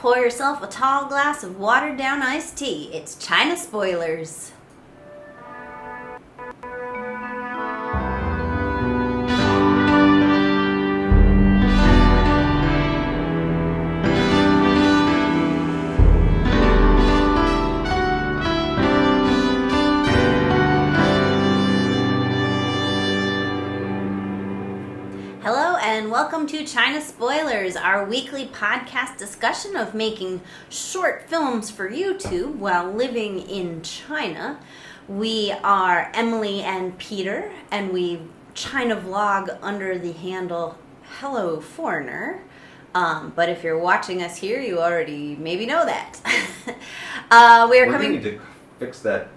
Pour yourself a tall glass of watered-down iced tea. It's China Spoilers. Welcome to China Spoilers, our weekly podcast discussion of making short films for YouTube while living in China. We are Emily and Peter, and we China vlog under the handle Hello Foreigner. But if you're watching us here, you already maybe know that. We need to fix that,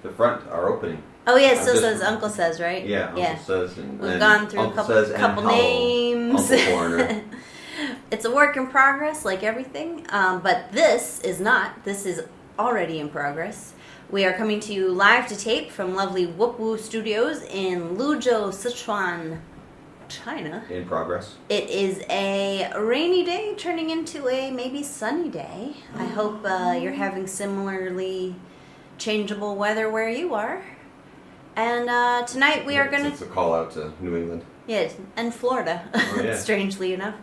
the front, our opening. Oh yeah, it still says Uncle Says, right? Yeah, Uncle Says. We've gone through a couple names. Uncle Foreigner. It's a work in progress, like everything. But this is not. This is already in progress. We are coming to you live to tape from lovely whoopwu Studios in Luzhou, Sichuan, China. In progress. It is a rainy day turning into a maybe sunny day. I hope you're having similarly changeable weather where you are. And tonight we are going to... It's a call out to New England. Yeah, and Florida, yeah. Strangely enough.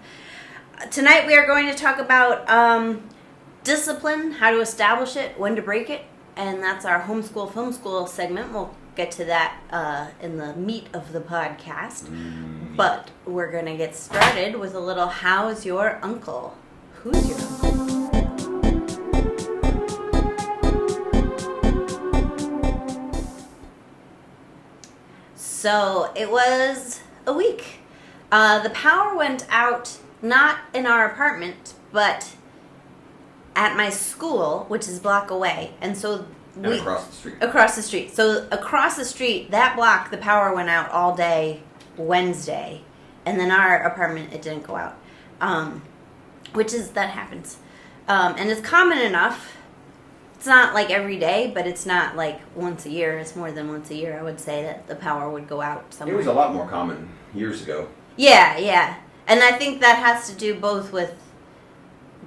Tonight we are going to talk about discipline, how to establish it, when to break it, and that's our homeschool, film school segment. We'll get to that in the meat of the podcast. But we're going to get started with a little How's Your Uncle? Who's your uncle? So it was a week. The power went out not in our apartment, but at my school, which is a block away. And so across the street. Across the street. So across the street, that block, the power went out all day Wednesday. And then our apartment, it didn't go out. That happens. And it's common enough. It's not like every day, but it's not like once a year. It's more than once a year, I would say, that the power would go out somewhere. It was a lot more common years ago. Yeah. And I think that has to do both with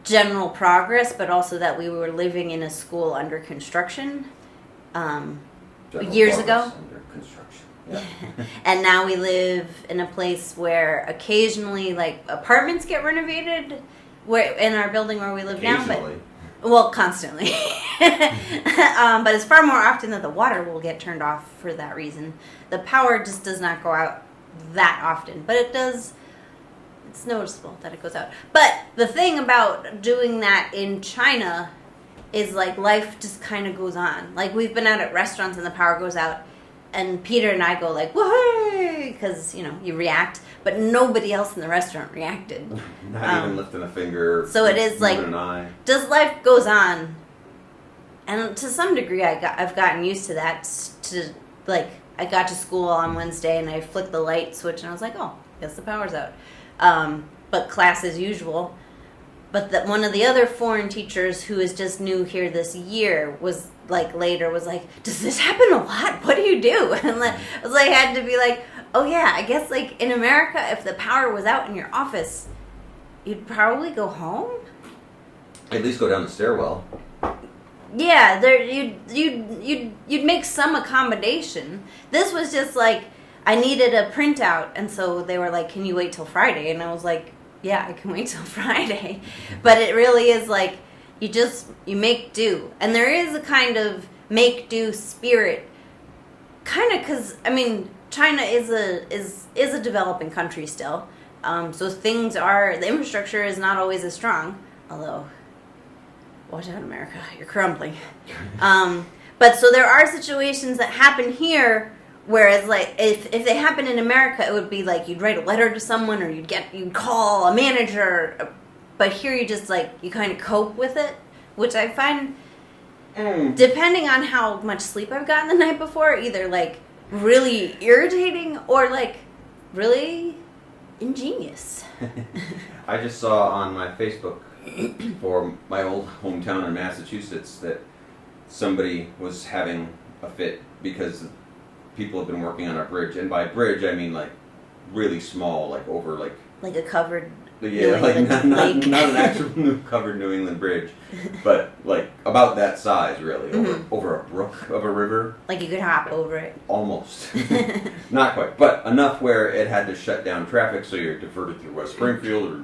general progress, but also that we were living in a school under construction years ago. Under construction. Yeah. And now we live in a place where occasionally, like, apartments get renovated in our building where we live now. Well, constantly. But it's far more often that the water will get turned off for that reason. The power just does not go out that often. But it does, it's noticeable that it goes out. But the thing about doing that in China is, like, life just kind of goes on. Like, we've been out at restaurants and the power goes out. And Peter and I go like, whoa, because, you react. But nobody else in the restaurant reacted. Not even lifting a finger. So it is like, just life goes on. And to some degree, I've gotten used to that. I got to school on Wednesday and I flicked the light switch and I was like, oh, guess the power's out. But class as usual. But one of the other foreign teachers who is just new here this year was like, does this happen a lot? What do you do? And I had to be like, oh yeah, I guess like in America, if the power was out in your office, you'd probably go home. At least go down the stairwell. Yeah, you'd make some accommodation. This was just like, I needed a printout, and so they were like, can you wait till Friday? And I was like, yeah, I can wait till Friday. But it really is like, you make do. And there is a kind of make do spirit, kind of, because, China is a developing country still. So the infrastructure is not always as strong, although, watch out, America, you're crumbling. But so there are situations that happen here, whereas like if they happen in America, it would be like you'd write a letter to someone or you'd call a manager. But here you kind of cope with it, which I find, depending on how much sleep I've gotten the night before, either like really irritating or like really ingenious. I just saw on my Facebook for my old hometown in Massachusetts that somebody was having a fit because people have been working on a bridge, and by bridge I mean like really small, like over like a covered Yeah, New England lake. not an actual covered New England bridge, but like about that size, really, over a brook of a river. Like you could hop over it. Almost. Not quite, but enough where it had to shut down traffic, so you're diverted through West Springfield,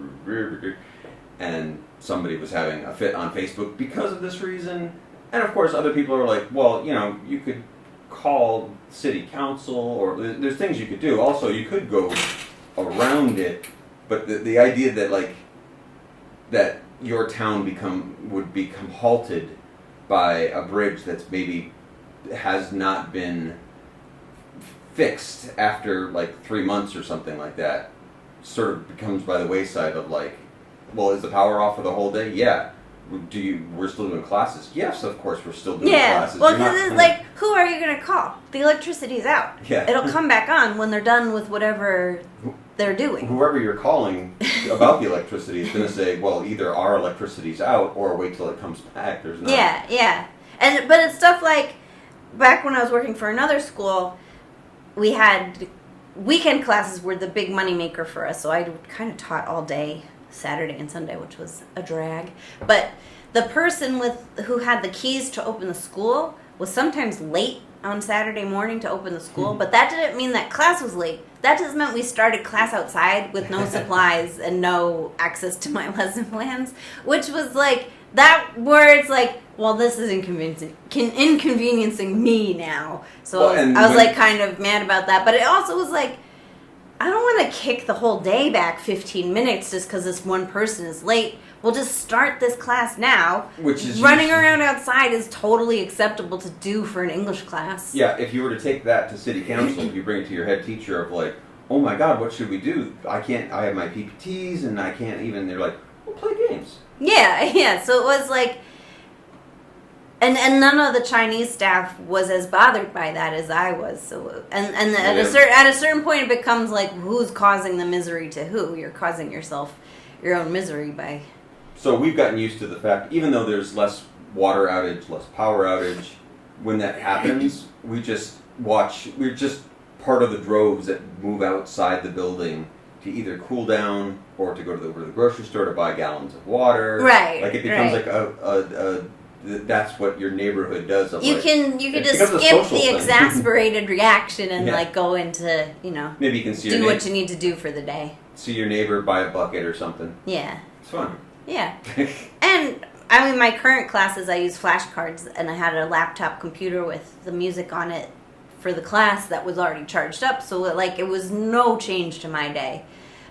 and somebody was having a fit on Facebook because of this reason. And of course, other people are like, well, you could call city council, or there's things you could do. Also, you could go around it. But the idea that that your town would become halted by a bridge that's maybe has not been fixed after 3 months or something like that sort of becomes by the wayside of well, is the power off for the whole day? Yeah. We're still doing classes? Yes, of course we're still doing classes. Well, because it's who are you going to call? The electricity's out. Yeah. It'll come back on when they're done with whatever they're doing. Whoever you're calling about the electricity is going to say, well, either our electricity's out or wait till it comes back. There's no... Yeah. But it's stuff like, back when I was working for another school, we had weekend classes were the big moneymaker for us, so I kind of taught all day, Saturday and Sunday, which was a drag. But the person who had the keys to open the school was sometimes late on Saturday morning to open the school, but that didn't mean that class was late. That just meant we started class outside with no supplies and no access to my lesson plans, which was that where it's well, this is inconveniencing me now. So I was kind of mad about that, but it also was I don't want to kick the whole day back 15 minutes just because this one person is late. We'll just start this class now. Which is running around outside is totally acceptable to do for an English class. Yeah, if you were to take that to city council, you bring it to your head teacher of oh my God, what should we do? I have my PPTs and I can't even, they're we'll play games. Yeah, so it was and none of the Chinese staff was as bothered by that as I was. So at a certain point it becomes who's causing the misery to who? You're causing yourself your own misery by. So we've gotten used to the fact, even though there's less water outage, less power outage, when that happens, we're just part of the droves that move outside the building to either cool down or to go to the grocery store to buy gallons of water. Right. It becomes that's what your neighborhood does. You can just skip the exasperated reaction and go into maybe you can see do what you need to do for the day. See your neighbor buy a bucket or something. Yeah. It's fun. Yeah. And I mean, my current classes I use flashcards, and I had a laptop computer with the music on it for the class that was already charged up, so it was no change to my day.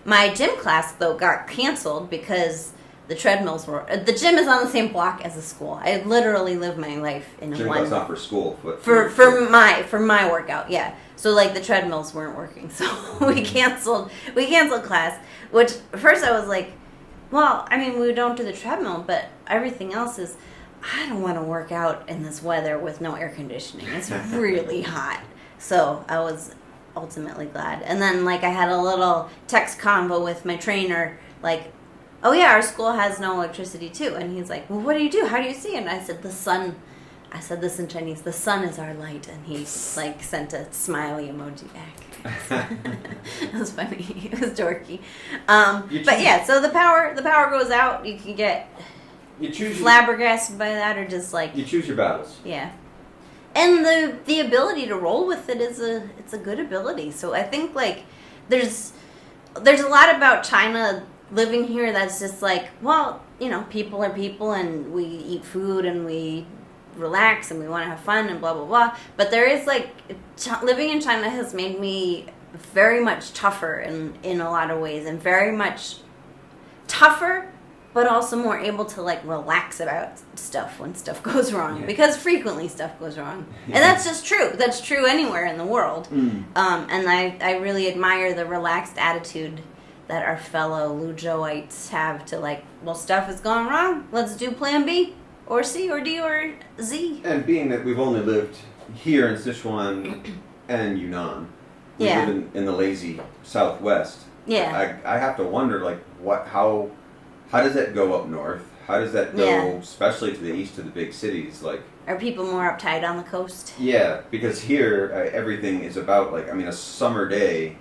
My gym class though got canceled because the treadmills were. The gym is on the same block as the school. I literally live my life in gym one. Class not for school, but for my workout. Yeah. So the treadmills weren't working, so we canceled class. Which at first I was well, I mean we don't do the treadmill, but everything else is. I don't want to work out in this weather with no air conditioning. It's really hot. So I was ultimately glad. And then I had a little text convo with my trainer oh yeah, our school has no electricity too. And he's well, what do you do? How do you see it? And I said, the sun. I said this in Chinese, the sun is our light. And he sent a smiley emoji back. It was funny. It was dorky. But yeah, so the power goes out. You can get flabbergasted by that or just you choose your battles. Yeah. And the ability to roll with it it's a good ability. So I think there's a lot about China living here that's just well, people are people and we eat food and we relax and we want to have fun and blah blah blah. But there is living in China has made me very much tougher in a lot of ways, and very much tougher, but also more able to relax about stuff when stuff goes wrong, because frequently stuff goes wrong, and that's just true. That's true anywhere in the world. And I really admire the relaxed attitude that our fellow Luzhouites have to well, stuff has gone wrong. Let's do plan B or C or D or Z. And being that we've only lived here in Sichuan and Yunnan, we live in the lazy Southwest. Yeah. I have to wonder how does that go up north? How does that go, especially to the east of the big cities? Are people more uptight on the coast? Yeah, because here everything is about a summer day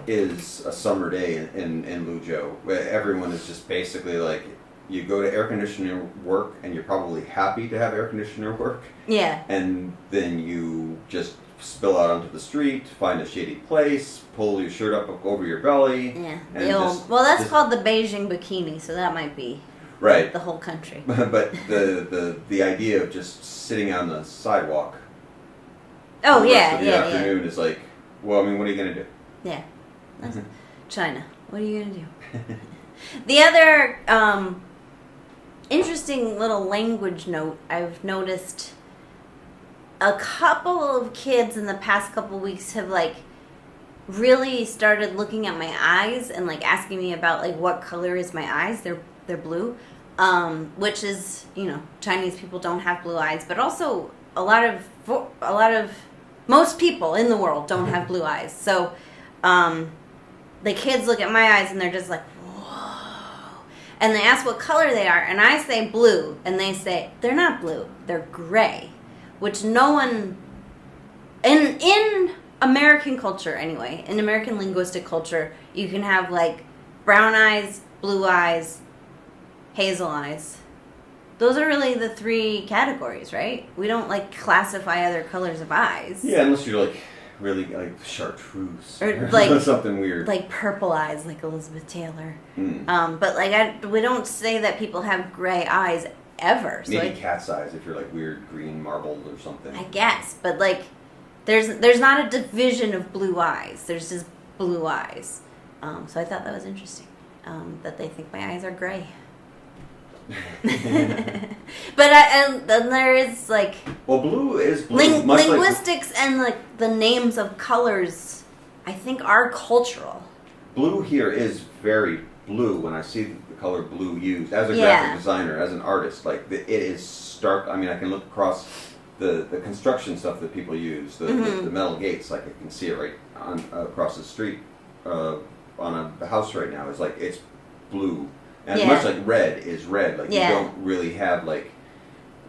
is a summer day in Luzhou, where everyone is just basically like, you go to air conditioner work and you're probably happy to have air conditioner work. Yeah. And then you just spill out onto the street, find a shady place, pull your shirt up over your belly. Yeah. And well, that's called the Beijing bikini, so that might be right. The whole country. But the idea of just sitting on the sidewalk Oh, the yeah, rest of the afternoon is like, well, I mean, what are you going to do? Yeah. That's China. What are you going to do? The other interesting little language note I've noticed, a couple of kids in the past couple weeks have like really started looking at my eyes and like asking me about like what color is my eyes. They're blue, which is, you know, Chinese people don't have blue eyes, but also most people in the world don't have blue eyes. So the kids look at my eyes and they're just like, whoa. And they ask what color they are, and I say blue, and they say they're not blue, they're gray, which no one in American culture anyway, in American linguistic culture, you can have like brown eyes, blue eyes, hazel eyes. Those are really the three categories, right? We don't like classify other colors of eyes. Yeah, unless you're like really like chartreuse or like something weird, like purple eyes, like Elizabeth Taylor. Mm. But like we don't say that people have gray eyes ever. So maybe cat's eyes if you're like weird green marbled or something. I guess, but like there's not a division of blue eyes. There's just blue eyes. So I thought that was interesting. That they think my eyes are gray. But and there is like, well, blue is blue. Linguistics like, and like the names of colors, I think, are cultural. Blue here is very blue. When I see the color blue used as a graphic designer, as an artist, like it is stark. I mean, I can look across the construction stuff that people use, the metal gates. Like I can see it right on across the street on a house right now. It's like it's blue. And much like red is red, like you don't really have like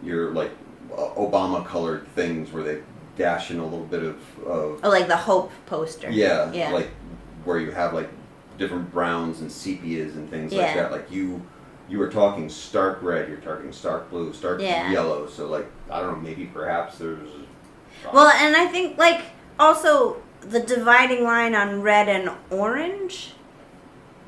your like Obama colored things where they dash in a little bit of oh, like the Hope poster. Yeah, like where you have like different browns and sepias and things like that. Like you were talking stark red, you're talking stark blue, stark yellow. So like I don't know, maybe perhaps there's. Well, and I think like also the dividing line on red and orange.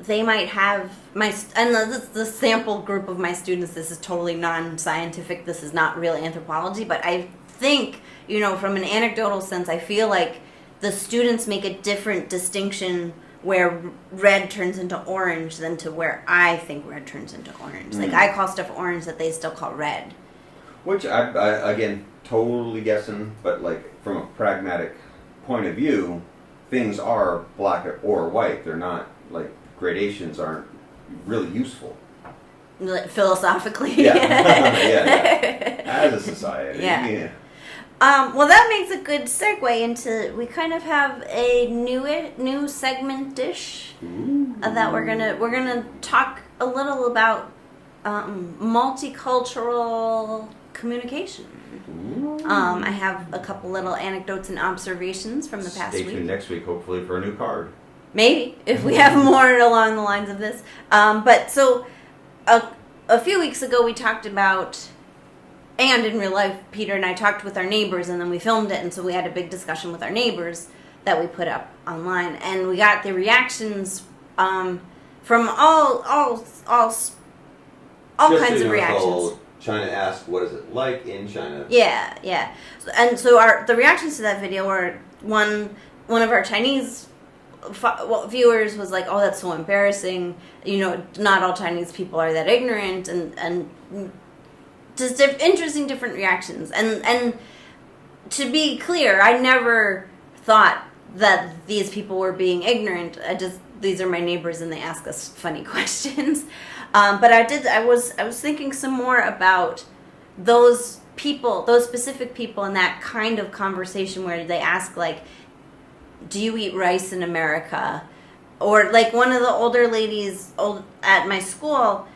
They might have the sample group of my students. This is totally non-scientific. This is not real anthropology, but I think, you know, from an anecdotal sense, I feel like the students make a different distinction where red turns into orange than to where I think red turns into orange. Like I call stuff orange that they still call red. Which I again totally guessing, but like from a pragmatic point of view, things are black or white. They're not like. Gradations aren't really useful. Philosophically. Yeah. As a society. Yeah. Well, that makes a good segue into, we kind of have a new segment-ish that we're gonna talk a little about multicultural communication. I have a couple little anecdotes and observations from the past week. Stay tuned next week, hopefully, for a new card. Maybe, if we have more along the lines of this. But so, a few weeks ago we talked about, and in real life, Peter and I talked with our neighbors, and then we filmed it, and so we had a big discussion with our neighbors that we put up online. And we got the reactions from all kinds of reactions. China asked, what is it like in China? Yeah. And so the reactions to that video were, one of our Chinese viewers was like, oh, that's so embarrassing, you know, not all Chinese people are that ignorant, and just interesting different reactions. And to be clear, I never thought that these people were being ignorant. These are my neighbors and they ask us funny questions. But I was thinking some more about those people, those specific people in that kind of conversation where they ask like, do you eat rice in America? Or like one of the older ladies at my school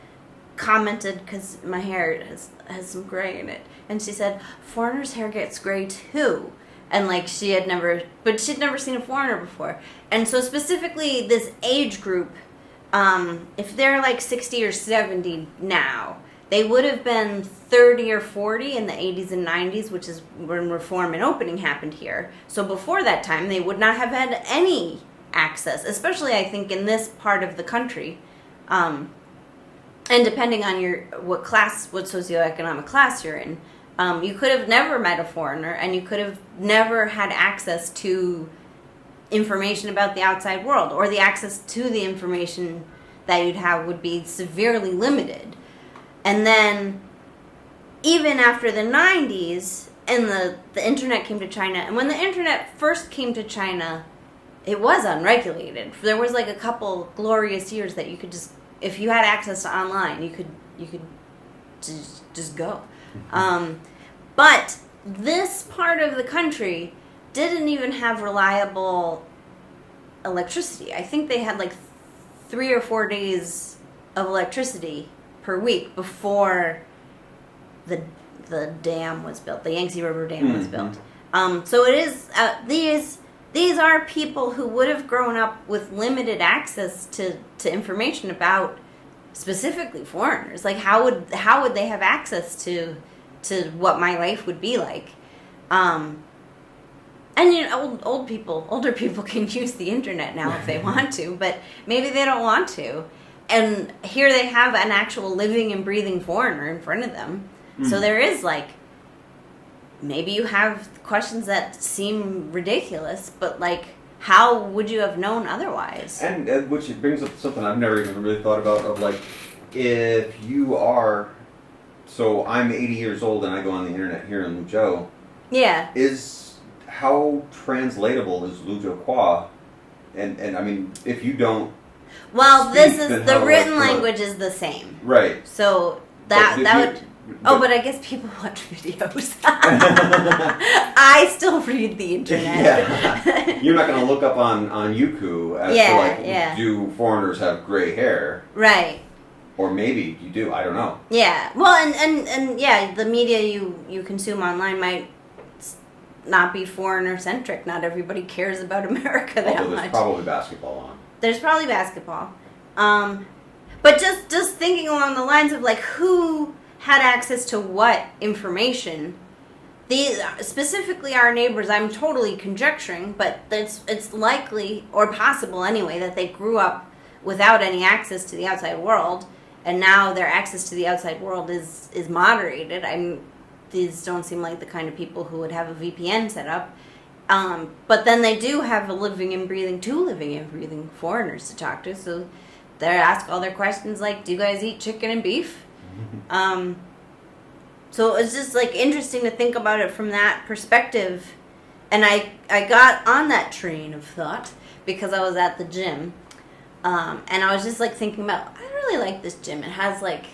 commented, because my hair has some gray in it, and she said, foreigners' hair gets gray too. And like she'd never seen a foreigner before. And so specifically this age group, if they're like 60 or 70 now, they would have been 30 or 40 in the 80s and 90s, which is when reform and opening happened here. So before that time, they would not have had any access, especially I think in this part of the country. And depending on what socioeconomic class you're in, you could have never met a foreigner, and you could have never had access to information about the outside world, or the access to the information that you'd have would be severely limited. And then even after the 90s and the internet came to China, and when the internet first came to China, it was unregulated. There was like a couple glorious years that you could just, if you had access to online, you could just go. But this part of the country didn't even have reliable electricity. I think they had like 3 or 4 days of electricity per week before the dam was built. The Yangtze River Dam was built. So it is these are people who would have grown up with limited access to information about specifically foreigners. Like how would they have access to what my life would be like? And you know, older people can use the internet now if they want to, but maybe they don't want to. And here they have an actual living and breathing foreigner in front of them. So there is like, maybe you have questions that seem ridiculous, but like, how would you have known otherwise? And which brings up something I've never even really thought about, of like, if you are, so I'm 80 years old and I go on the internet here in Luzhou. Yeah. How translatable is Luzhou? And I mean, if you don't. Well, speak, the written language is the same. Right. So that would. But I guess people watch videos. I still read the internet. Yeah. You're not going to look up on Youku as to like, do foreigners have gray hair? Right. Or maybe you do. I don't know. Yeah. Well, and yeah, the media you consume online might not be foreigner centric. Not everybody cares about America that Although much. There's probably basketball on. There's probably basketball. But just thinking along the lines of like who had access to what information. These specifically our neighbors, I'm totally conjecturing, but it's likely or possible anyway that they grew up without any access to the outside world, and now their access to the outside world is moderated. These don't seem like the kind of people who would have a VPN set up. But then they do have two living and breathing foreigners to talk to, so they ask all their questions like, do you guys eat chicken and beef? So it's just like interesting to think about it from that perspective. And I got on that train of thought because I was at the gym. And I was just like thinking about, I really like this gym. It has like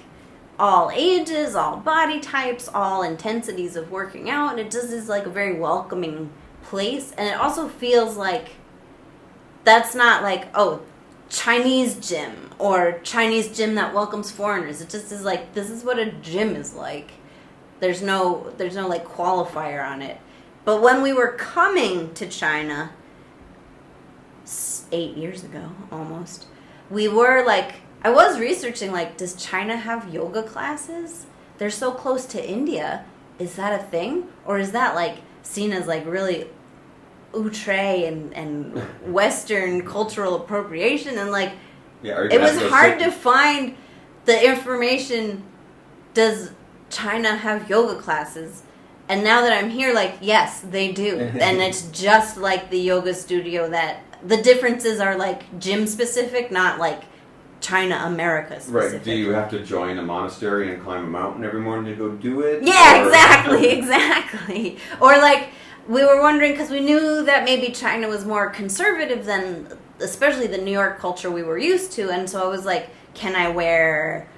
all ages, all body types, all intensities of working out. And it just is like a very welcoming place. And it also feels like that's not like, oh, Chinese gym or Chinese gym that welcomes foreigners. It just is like, this is what a gym is like. There's no like qualifier on it. But when we were coming to China 8 years ago almost, we were like, I was researching like, does China have yoga classes? They're so close to India. Is that a thing? Or is that like seen as like really outre and Western cultural appropriation? And like, it was hard to find the information. Does China have yoga classes? And now that I'm here, like, yes, they do. And it's just like the yoga studio that the differences are like gym specific, not like China, America specific. Right. Do you have to join a monastery and climb a mountain every morning to go do it? Yeah, exactly. Or like, we were wondering, because we knew that maybe China was more conservative than, especially the New York culture we were used to. And so I was like, can I wear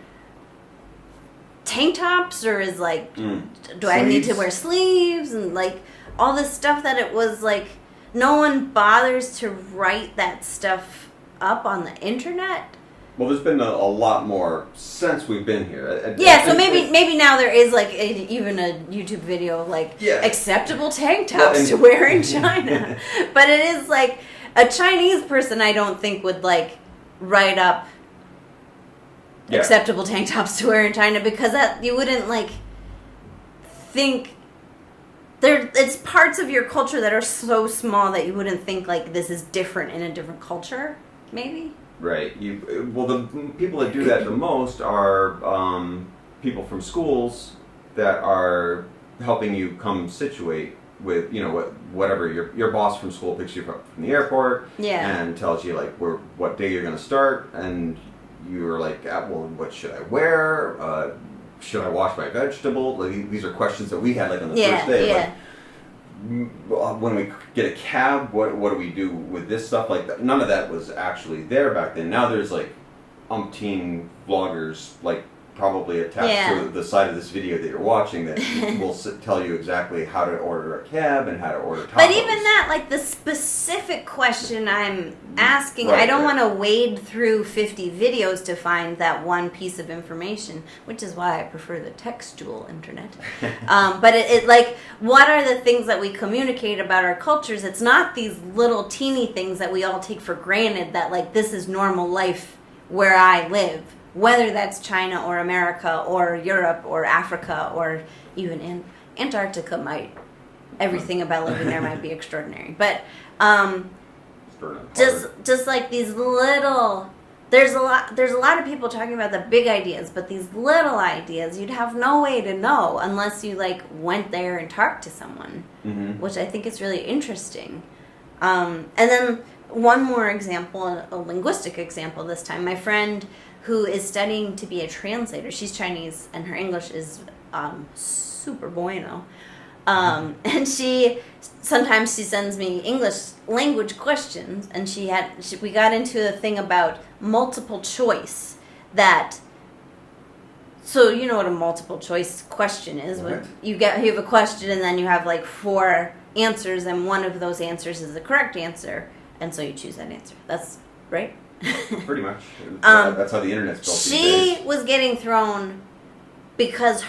tank tops, or is like, do I need to wear sleeves? And like all this stuff that it was like, no one bothers to write that stuff up on the internet. Well, there's been a lot more since we've been here. Yeah, so maybe now there is like even a YouTube video of like acceptable tank tops to wear in China. But it is like a Chinese person I don't think would like write up acceptable tank tops to wear in China, because that you wouldn't like think it's parts of your culture that are so small that you wouldn't think like this is different in a different culture, maybe. Right. Well, the people that do that the most are people from schools that are helping you come situate with, you know, whatever your boss from school picks you up from the airport and tells you like what day you're going to start, and you're like, well, what should I wear? Should I wash my vegetable? Like, these are questions that we had like on the first day. Like, when we get a cab, what do we do with this stuff? Like that? None of that was actually there back then. Now there's like umpteen vloggers like probably attached to the side of this video that you're watching that will tell you exactly how to order a cab and how to order tacos. But even that, like the specific question I'm asking, I don't want to wade through 50 videos to find that one piece of information, which is why I prefer the textual internet. But it like, what are the things that we communicate about our cultures? It's not these little teeny things that we all take for granted that like this is normal life where I live. Whether that's China or America or Europe or Africa or even in Antarctica, everything about living there might be extraordinary. But just like these little, there's a lot of people talking about the big ideas, but these little ideas you'd have no way to know unless you like went there and talked to someone, which I think is really interesting. And then one more example, a linguistic example this time. My friend who is studying to be a translator. She's Chinese, and her English is super bueno. And sometimes she sends me English language questions, and we got into a thing about multiple choice. So you know what a multiple choice question is? Right. You have a question, and then you have like 4 answers, and one of those answers is the correct answer, and so you choose that answer. That's right. Pretty much. That's how the internet's built these days. She was getting thrown because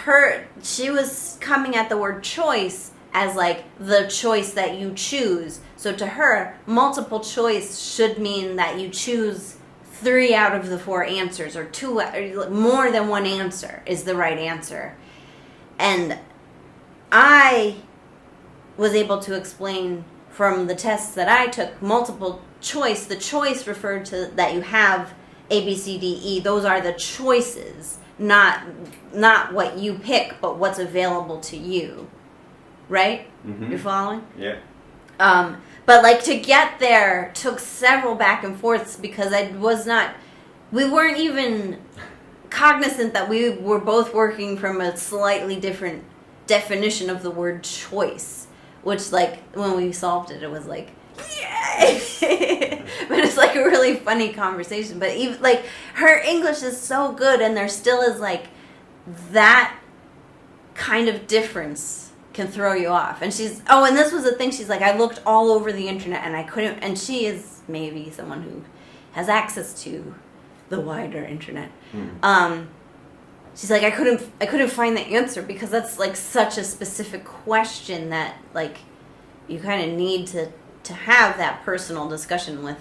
she was coming at the word choice as like the choice that you choose. So to her, multiple choice should mean that you choose 3 out of the 4 answers, or 2, or more than one answer is the right answer. And I was able to explain from the tests that I took, multiple choice, the choice referred to that you have A, B, C, D, E. Those are the choices, not what you pick, but what's available to you. Right? You're following? Yeah. But like to get there took several back and forths because we weren't even cognizant that we were both working from a slightly different definition of the word choice, which like when we solved it, it was like, yay! But it's like a really funny conversation. But even like her English is so good, and there still is like that kind of difference can throw you off. And and this was the thing, she's like, I looked all over the internet and I couldn't, and she is maybe someone who has access to the wider internet. She's like, I couldn't find the answer because that's like such a specific question that like you kind of need to have that personal discussion with,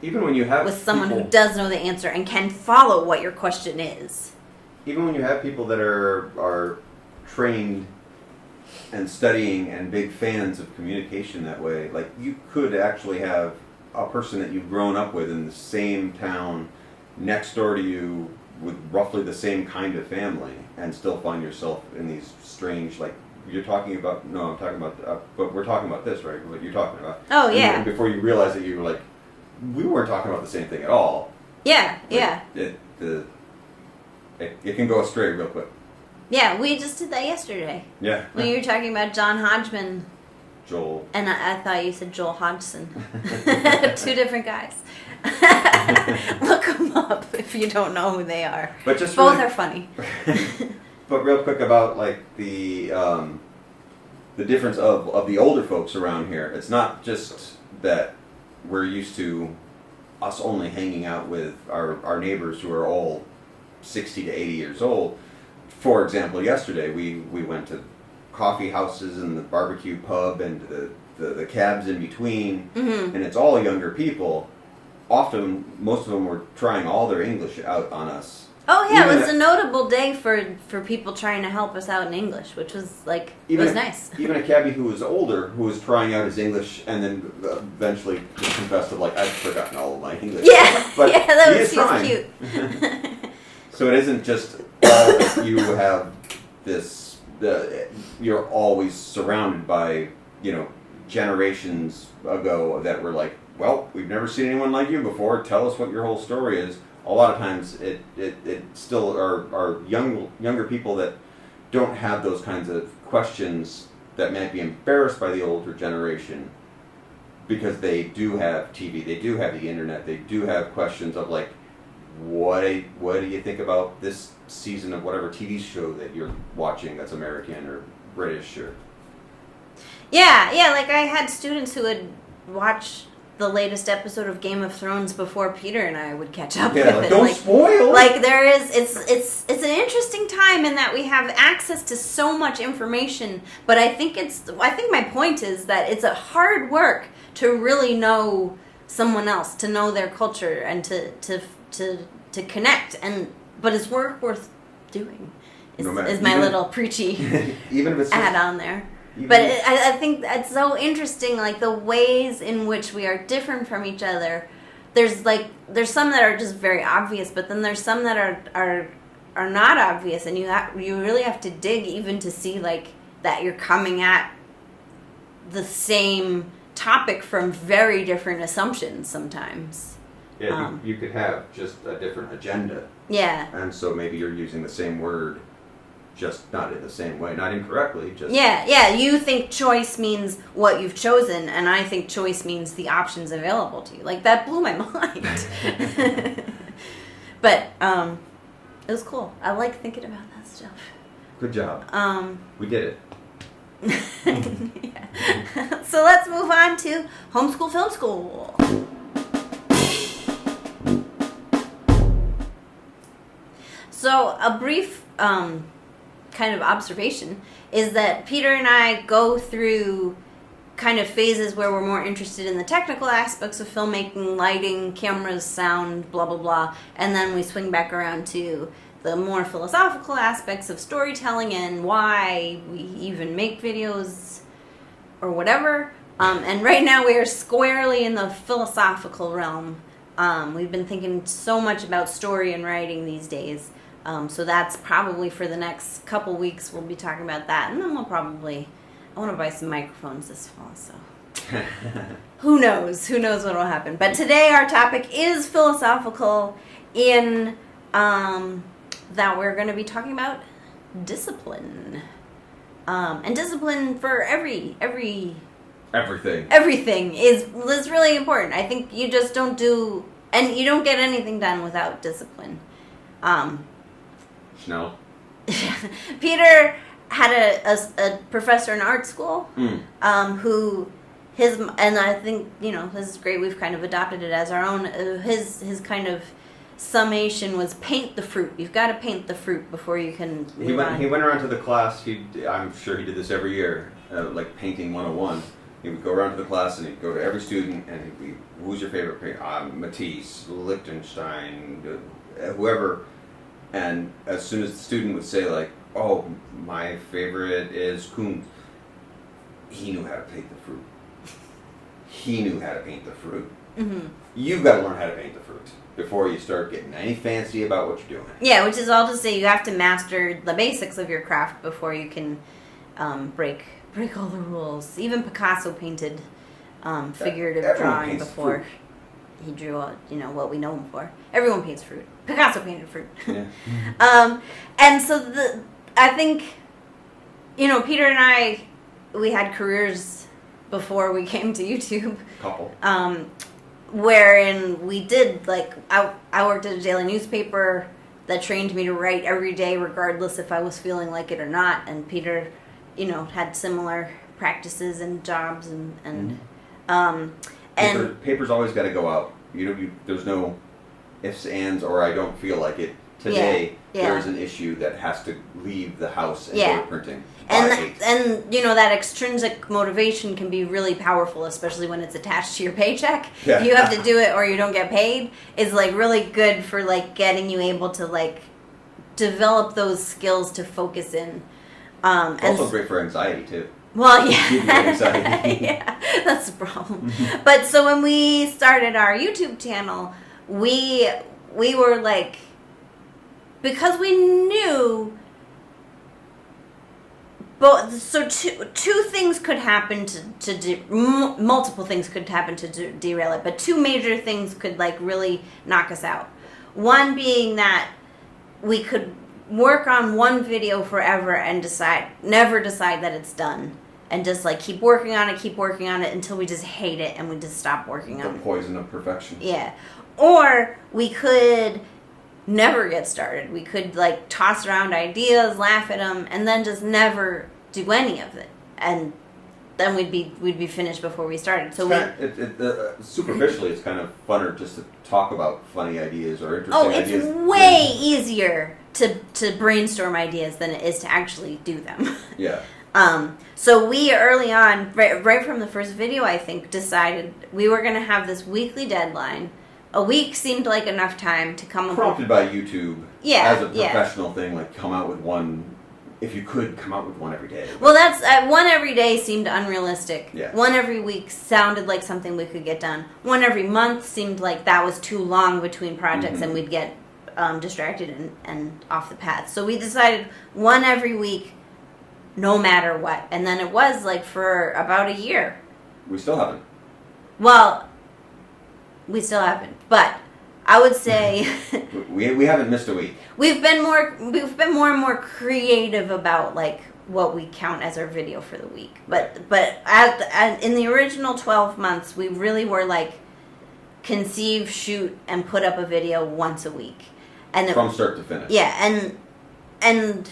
even when you have with someone who does know the answer and can follow what your question is. Even when you have people that are trained and studying and big fans of communication that way, like you could actually have a person that you've grown up with in the same town next door to you with roughly the same kind of family and still find yourself in these strange, like, I'm talking about, but we're talking about this, right? What you're talking about. Oh, yeah. And before you realize that you were like, we weren't talking about the same thing at all. Yeah, like, yeah. It can go astray real quick. Yeah, we just did that yesterday. Yeah. When you were talking about John Hodgman. Joel. And I thought you said Joel Hodgson. 2 different guys. Look them up if you don't know who they are. But just both really, are funny. But real quick about like the difference of the older folks around here. It's not just that we're used to us only hanging out with our neighbors who are all 60 to 80 years old. For example, yesterday we went to coffee houses and the barbecue pub and the cabs in between, and it's all younger people. Often, most of them were trying all their English out on us. Oh yeah, it was a notable day for people trying to help us out in English, which was nice. Even a cabbie who was older, who was trying out his English, and then eventually just confessed to I've forgotten all of my English. Yeah, but yeah, that was trying. Cute. So it isn't just that you have this. You're always surrounded by generations ago that were like, well, we've never seen anyone like you before. Tell us what your whole story is. A lot of times, it still are younger people that don't have those kinds of questions that might be embarrassed by the older generation, because they do have TV, they do have the internet, they do have questions of what do you think about this season of whatever TV show that you're watching that's American or British or. Yeah, I had students who would watch the latest episode of Game of Thrones before Peter and I would catch up with it. Don't spoil. There is, it's an interesting time in that we have access to so much information. But I think my point is that it's a hard work to really know someone else, to know their culture, and to connect. But it's worth doing. Is my little preachy even if it's add on there. But I think that's so interesting, the ways in which we are different from each other. There's some that are just very obvious, but then there's some that are not obvious, and you really have to dig even to see that you're coming at the same topic from very different assumptions sometimes. Yeah, you could have just a different agenda. Yeah. And so maybe you're using the same word, just not in the same way, not incorrectly. Just you think choice means what you've chosen, and I think choice means the options available to you. That blew my mind. But it was cool. I like thinking about that stuff. Good job. We did it. Yeah. So let's move on to Homeschool Film School. So a brief kind of observation is that Peter and I go through kind of phases where we're more interested in the technical aspects of filmmaking, lighting, cameras, sound, blah, blah, blah, and then we swing back around to the more philosophical aspects of storytelling and why we even make videos or whatever. And right now we are squarely in the philosophical realm. We've been thinking so much about story and writing these days. So that's probably for the next couple weeks we'll be talking about that. And then I want to buy some microphones this fall, so who knows what will happen. But today our topic is philosophical in that we're going to be talking about discipline. And discipline for everything is really important. I think you just don't get anything done without discipline. No. Peter had a professor in art school who and I think this is great. We've kind of adopted it as our own. His kind of summation was paint the fruit. You've got to paint the fruit before you can. He went around to the class. I'm sure he did this every year, like painting 101. He would go around to the class and he'd go to every student and he'd be, who's your favorite painter? Matisse, Lichtenstein, whoever. And as soon as the student would say oh, my favorite is Kuhn, he knew how to paint the fruit. He knew how to paint the fruit. Mm-hmm. You've got to learn how to paint the fruit before you start getting any fancy about what you're doing. Yeah, which is all to say you have to master the basics of your craft before you can break all the rules. Even Picasso painted figurative drawing before. Fruit. He drew, what we know him for. Everyone paints fruit. Picasso painted fruit. Yeah. And so I think, Peter and I, we had careers before we came to YouTube. Couple. Wherein we did, I worked at a daily newspaper that trained me to write every day, regardless if I was feeling like it or not. And Peter, had similar practices and jobs and paper's always got to go out. there's no ifs, ands, or I don't feel like it. Today, there's an issue that has to leave the house and go to printing. And that extrinsic motivation can be really powerful, especially when it's attached to your paycheck. Yeah. You have to do it or you don't get paid. Is like really good for like getting you able to like develop those skills to focus in. It's also great for anxiety too. Well, yeah. Anxiety. Yeah, that's the problem. But so when we started our YouTube channel, we were like, because we knew, so two things could happen multiple things could happen to derail it, but two major things could like really knock us out. One being that we could work on one video forever and never decide that it's done. And just like keep working on it until we just hate it and we just stop working on it. The poison of perfection. Yeah. Or we could never get started. We could like toss around ideas, laugh at them, and then just never do any of it. And then we'd be finished before we started. So superficially, it's kind of funner just to talk about funny ideas or interesting ideas. Oh, it's way easier to brainstorm ideas than it is to actually do them. Yeah. So we early on, right from the first video, I think, decided we were going to have this weekly deadline. A week seemed like enough time to come up prompted by YouTube as a professional thing, like come out with one, if you could come out with one every day. Well, that's one every day seemed unrealistic. Yeah. One every week sounded like something we could get done. One every month seemed like that was too long between projects and we'd get distracted and off the path. So we decided one every week, no matter what. And then it was like for about a year. We still haven't. Well, we still haven't, but I would say we haven't missed a week. We've been more and more creative about like what we count as our video for the week. But in the original 12 months, we really were like conceive, shoot, and put up a video once a week, and from start to finish. Yeah, and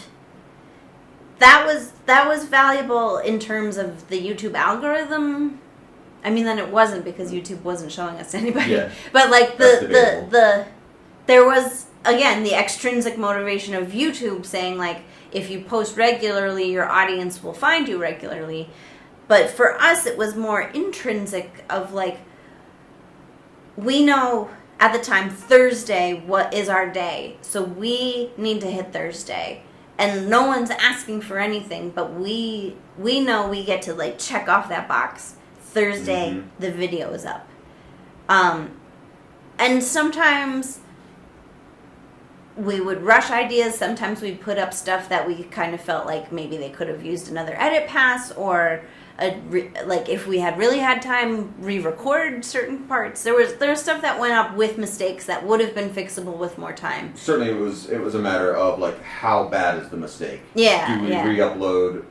that was valuable in terms of the YouTube algorithm. I mean, then it wasn't because YouTube wasn't showing us anybody. Yeah. But like there was again the extrinsic motivation of YouTube saying like if you post regularly, your audience will find you regularly. But for us, it was more intrinsic of like we know at the time Thursday what is our day, so we need to hit Thursday. And no one's asking for anything, but we know we get to like check off that box. Thursday, the video is up. And sometimes we would rush ideas. Sometimes we'd put up stuff that we kind of felt like maybe they could have used another edit pass or like if we had really had time, re-record certain parts. There was stuff that went up with mistakes that would have been fixable with more time. Certainly, it was a matter of like how bad is the mistake? Yeah. Do we re-upload?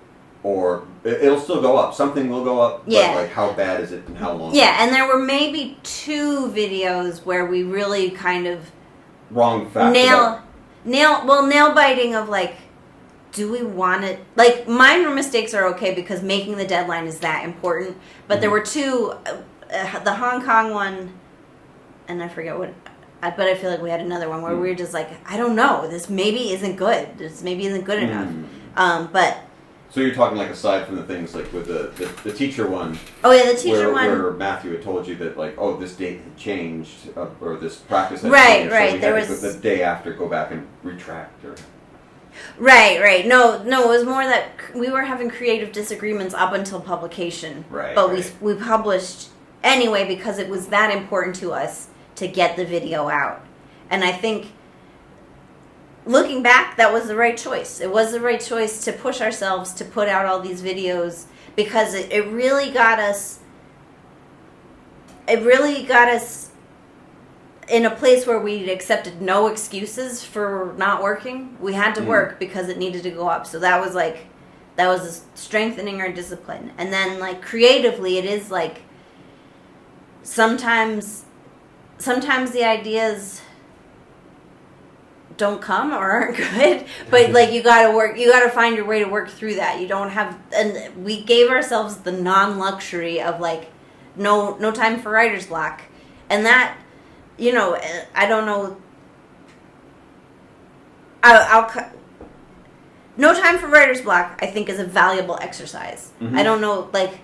Or it'll still go up. Something will go up, but like how bad is it and how long? Yeah, and there were maybe 2 videos where we really kind of wrong facts. Nail biting of like, do we want it? Like minor mistakes are okay because making the deadline is that important. But there were 2, the Hong Kong one, and I forget what. But I feel like we had another one where we were just like, I don't know, this maybe isn't good. This maybe isn't good enough. But. So you're talking like aside from the things like with the teacher one. Oh yeah, the teacher one. Where Matthew had told you that like, oh, this date had changed or this practice had changed. So right. there was the day after go back and retract or. Right. No, it was more that we were having creative disagreements up until publication. Right. But we published anyway because it was that important to us to get the video out, and I think. Looking back, that was the right choice. It was the right choice to push ourselves to put out all these videos because it really got us. It really got us in a place where we accepted no excuses for not working. We had to work because it needed to go up. So that was strengthening our discipline. And then like creatively, it is like sometimes the ideas don't come or aren't good, but like you gotta find your way to work through that. You don't have, and we gave ourselves the non-luxury of like no time for writer's block, and that you know, I don't know. I'll No Time for Writer's Block, I think, is a valuable exercise. Mm-hmm. I don't know, like,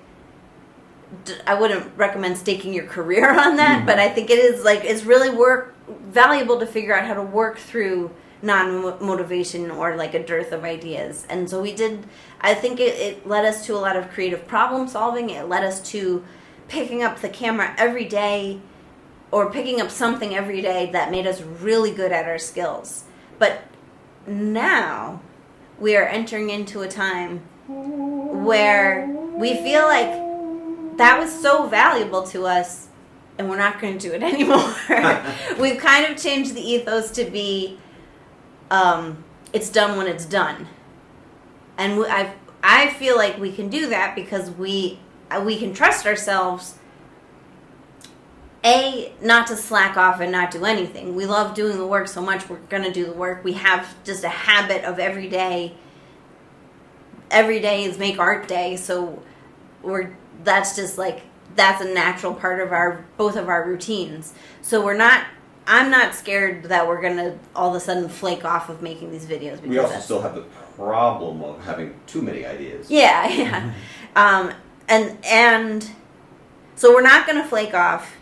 I wouldn't recommend staking your career on that, but I think it is, like, it's really valuable to figure out how to work through non-motivation or, like, a dearth of ideas. And so we did, I think it led us to a lot of creative problem solving. It led us to picking up the camera every day or picking up something every day that made us really good at our skills. But now we are entering into a time where we feel like that was so valuable to us and we're not going to do it anymore. We've kind of changed the ethos to be it's done when it's done. And I feel like we can do that because we can trust ourselves, not to slack off and not do anything. We love doing the work so much, we're going to do the work. We have just a habit of every day is make art day, so that's a natural part of both of our routines. So I'm not scared that we're going to all of a sudden flake off of making these videos. Because we also still have the problem of having too many ideas. Yeah. And so we're not going to flake off.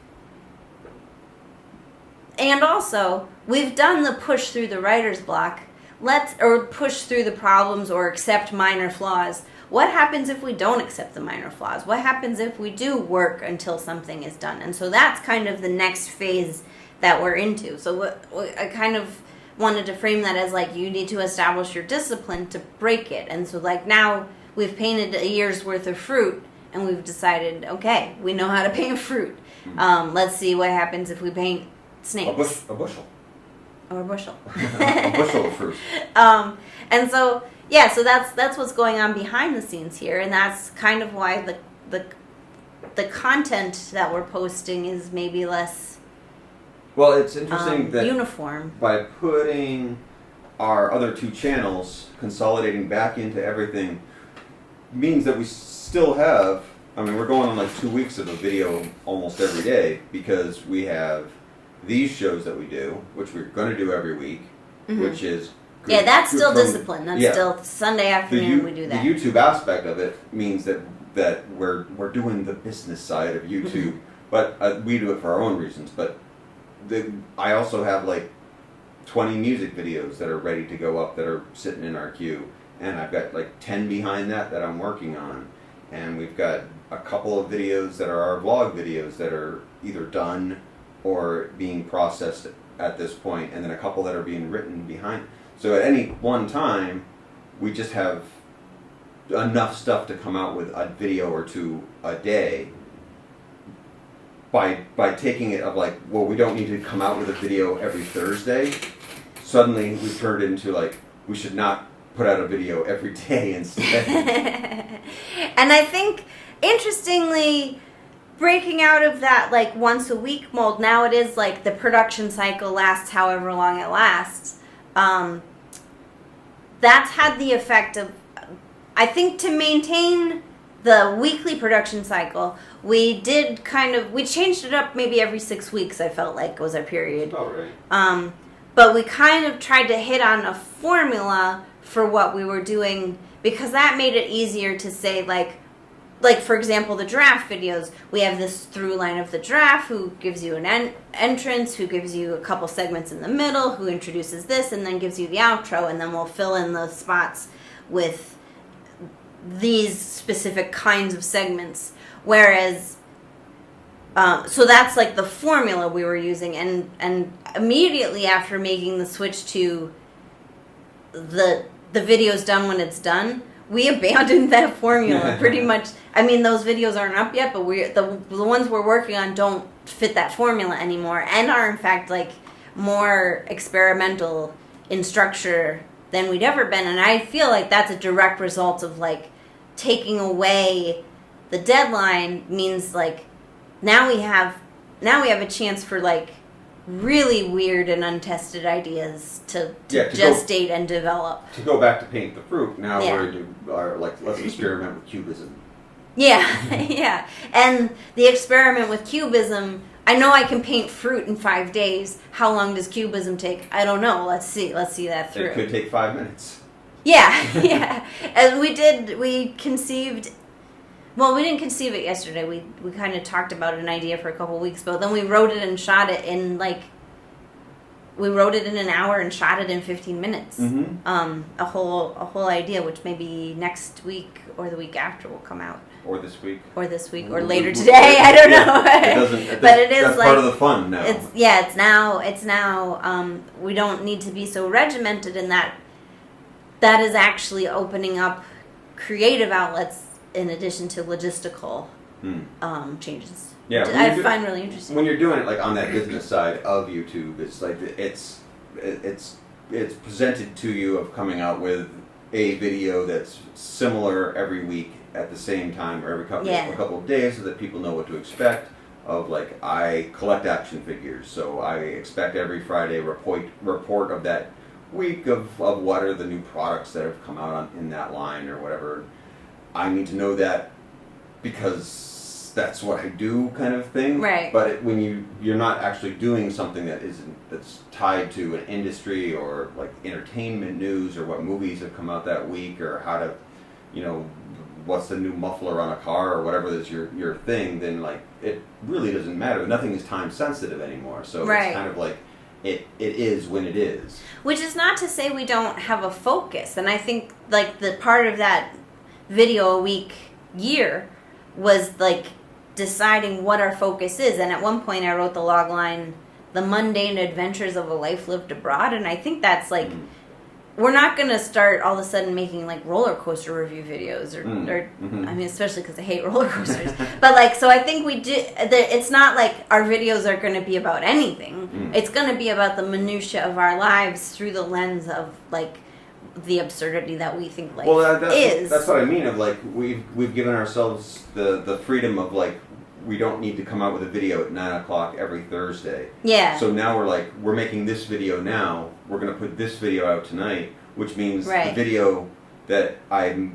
And also, we've done the push through the writer's block. Or push through the problems or accept minor flaws. What happens if we don't accept the minor flaws? What happens if we do work until something is done? And so that's kind of the next phase that we're into. So I kind of wanted to frame that as like you need to establish your discipline to break it. And so like now we've painted a year's worth of fruit and we've decided, okay, we know how to paint fruit. Let's see what happens if we paint snakes. A bushel. Or a bushel. A bushel of fruit. And so, yeah, so that's what's going on behind the scenes here. And that's kind of why the content that we're posting is maybe less well, it's interesting that uniform. By putting our other two channels, consolidating back into everything, means that we still have, I mean, we're going on like 2 weeks of a video almost every day because we have these shows that we do, which we're going to do every week, which is... Yeah, that's still discipline. That's still Sunday afternoon we do that. The YouTube aspect of it means that we're doing the business side of YouTube, but we do it for our own reasons. But I also have like 20 music videos that are ready to go up that are sitting in our queue, and I've got like 10 behind that I'm working on, and we've got a couple of videos that are our vlog videos that are either done or being processed at this point, and then a couple that are being written behind. So at any one time, we just have enough stuff to come out with a video or two a day. By taking it of like, well, we don't need to come out with a video every Thursday. Suddenly, we turned it into like, we should not put out a video every day instead. And I think, interestingly, breaking out of that like once a week mold, now it is like the production cycle lasts however long it lasts. That's had the effect of, I think, to maintain the weekly production cycle, we changed it up maybe every 6 weeks, I felt like was our period. Oh, right. But we kind of tried to hit on a formula for what we were doing because that made it easier to say like for example, the draft videos, we have this through line of the draft who gives you an entrance, who gives you a couple segments in the middle, who introduces this and then gives you the outro, and then we'll fill in the spots with these specific kinds of segments. Whereas, so that's like the formula we were using, and immediately after making the switch to the video's done when it's done, we abandoned that formula pretty much. I mean, those videos aren't up yet, but the ones we're working on don't fit that formula anymore, and are in fact like more experimental in structure than we'd ever been. And I feel like that's a direct result of like taking away the deadline means like now we have a chance for like really weird and untested ideas to gestate and develop. To go back to paint the fruit, now we're like, let's experiment with cubism. Yeah, yeah. And the experiment with cubism I know I can paint fruit in 5 days. How long does cubism take? I don't know. Let's see that through. It could take 5 minutes. Yeah, yeah. And we conceived. Well, we didn't conceive it yesterday. We kind of talked about an idea for a couple weeks, but then we wrote it and shot it in we wrote it in an hour and shot it in 15 minutes. Mm-hmm. A whole idea, which maybe next week or the week after will come out. Or this week. Or later today. I don't know. But it is that's part of the fun now. It's now. We don't need to be so regimented in that. That is actually opening up creative outlets in addition to logistical changes. Yeah, I find really interesting. When you're doing it like on that business side of YouTube, it's like it's presented to you of coming out with a video that's similar every week at the same time or every couple of days, so that people know what to expect. Of like, I collect action figures, so I expect every Friday report of that week of what are the new products that have come out in that line or whatever. I need to know that because that's what I do, kind of thing. Right. But when you're not actually doing something that's tied to an industry or like entertainment news or what movies have come out that week or how to, what's the new muffler on a car or whatever is your thing, then like it really doesn't matter. Nothing is time sensitive anymore. So It's kind of like it is when it is. Which is not to say we don't have a focus. And I think like the part of that video a week year was like deciding what our focus is. And at one point I wrote the log line, "The Mundane Adventures of a Life Lived Abroad." And I think that's like, we're not going to start all of a sudden making like roller coaster review videos or I mean, especially because I hate roller coasters. But like, so I think it's not like our videos are going to be about anything. It's going to be about the minutia of our lives through the lens of like the absurdity that we think life is. That's what I mean. Of like, we've given ourselves the freedom of like, we don't need to come out with a video at 9 o'clock every Thursday. Yeah. So now we're making this video now. We're going to put this video out tonight, which means the video that I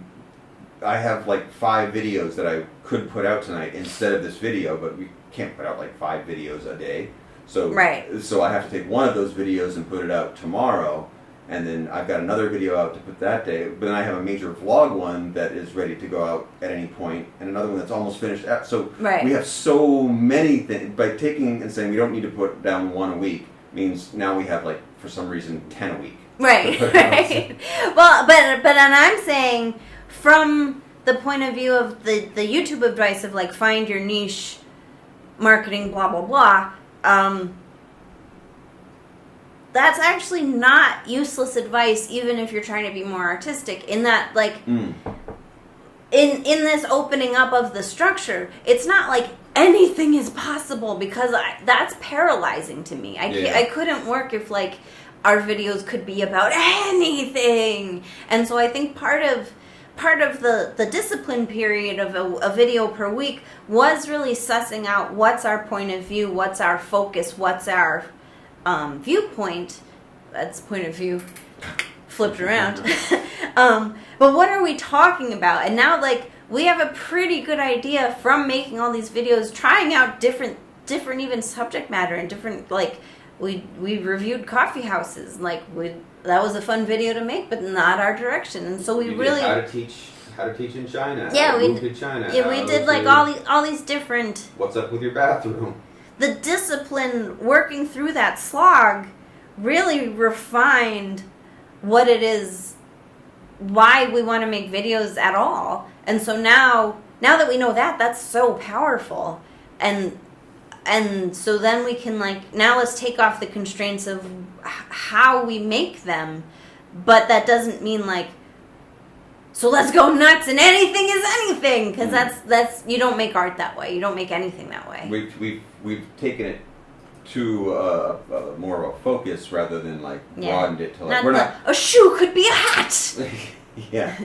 have like 5 videos that I could put out tonight instead of this video, but we can't put out like 5 videos a day. So So I have to take one of those videos and put it out tomorrow. And then I've got another video out to put that day. But then I have a major vlog one that is ready to go out at any point, and another one that's almost finished. So we have so many things. By taking and saying we don't need to put down one a week means now we have like, for some reason, 10 a week. Right. Well, but and I'm saying from the point of view of the YouTube advice of like, find your niche, marketing, blah blah blah. That's actually not useless advice, even if you're trying to be more artistic. In that, like, in this opening up of the structure, it's not like anything is possible, because that's paralyzing to me. I couldn't work if like our videos could be about anything. And so I think part of the discipline period of a video per week was really sussing out what's our point of view, what's our focus, what's our viewpoint. That's point of view flipped around. But what are we talking about? And now like we have a pretty good idea from making all these videos, trying out different even subject matter and different, like we reviewed coffee houses. Like that was a fun video to make, but not our direction. And so we really how to teach in China. Yeah, we did China. Yeah, we did like all these different. What's up with your bathroom? The discipline working through that slog really refined what it is, why we want to make videos at all. And so now that we know that's so powerful. And so then we can like, now let's take off the constraints of how we make them. But that doesn't mean like, so let's go nuts and anything is anything, because that's you don't make art that way. You don't make anything that way. We've taken it to more of a focus rather than like broadened it to like a shoe could be a hat. Yeah.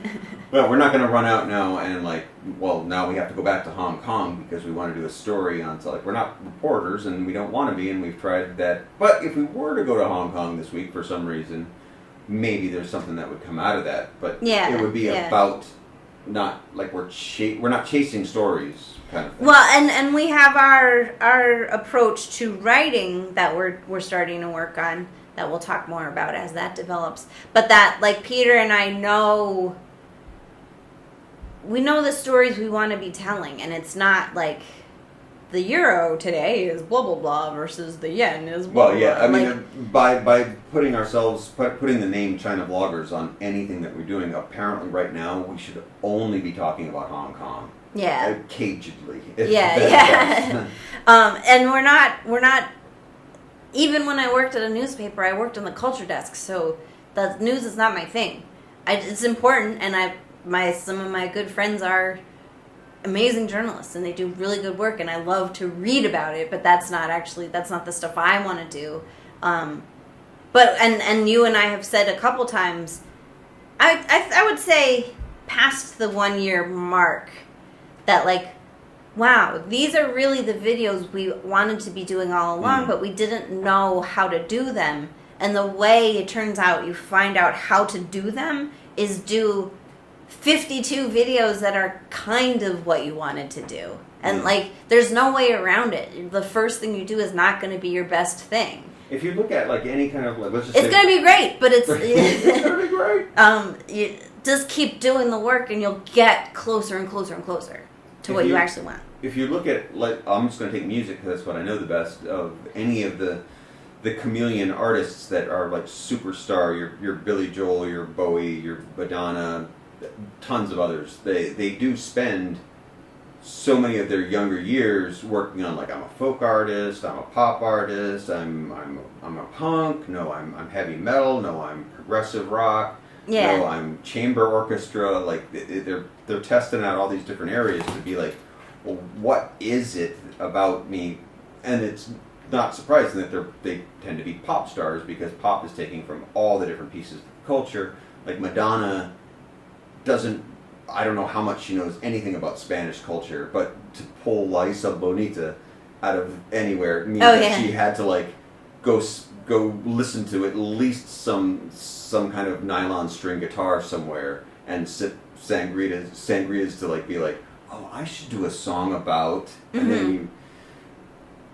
Well, we're not going to run out now and like, well, now we have to go back to Hong Kong because we want to do a story on, so like, we're not reporters and we don't want to be, and we've tried that. But if we were to go to Hong Kong this week for some reason, maybe there's something that would come out of that. But it would be about not like we're not chasing stories kind of thing. Well, and we have our approach to writing that we're starting to work on, that we'll talk more about as that develops. But that, like, Peter and I know, we know the stories we want to be telling, and it's not like the euro today is blah blah blah versus the yen is blah blah. Well, yeah, blah. I mean, by putting the name China Vloggers on anything that we're doing, apparently right now we should only be talking about Hong Kong. Yeah. Cagedly. Yeah. And we're not. Even when I worked at a newspaper, I worked on the culture desk, so the news is not my thing. It's important, and some of my good friends are amazing journalists, and they do really good work, and I love to read about it, but that's not the stuff I want to do. But you and I have said a couple times, I would say past the 1 year mark, that like, wow, these are really the videos we wanted to be doing all along, but we didn't know how to do them. And the way it turns out you find out how to do them is do 52 videos that are kind of what you wanted to do. And like, there's no way around it. The first thing you do is not going to be your best thing. If you look at like any kind of, like, let's just it's going to be great, but it's it's going to be great. You just keep doing the work, and you'll get closer and closer and closer to what you actually want. If you look at, like, I'm just going to take music because that's what I know the best of any of the chameleon artists that are like superstar, your Billy Joel, your Bowie, your Madonna, tons of others. They do spend so many of their younger years working on, like, I'm a folk artist, I'm a pop artist, I'm a punk, no, I'm heavy metal, no, I'm progressive rock, no, I'm chamber orchestra. Like, they're testing out all these different areas to be like, well, what is it about me? And it's not surprising that they tend to be pop stars, because pop is taking from all the different pieces of culture. Like, Madonna I don't know how much she knows anything about Spanish culture, but to pull La Isla Bonita out of anywhere means that she had to, like, go listen to at least some kind of nylon string guitar somewhere and sip sangrias to, like, be like, oh, I should do a song about, and then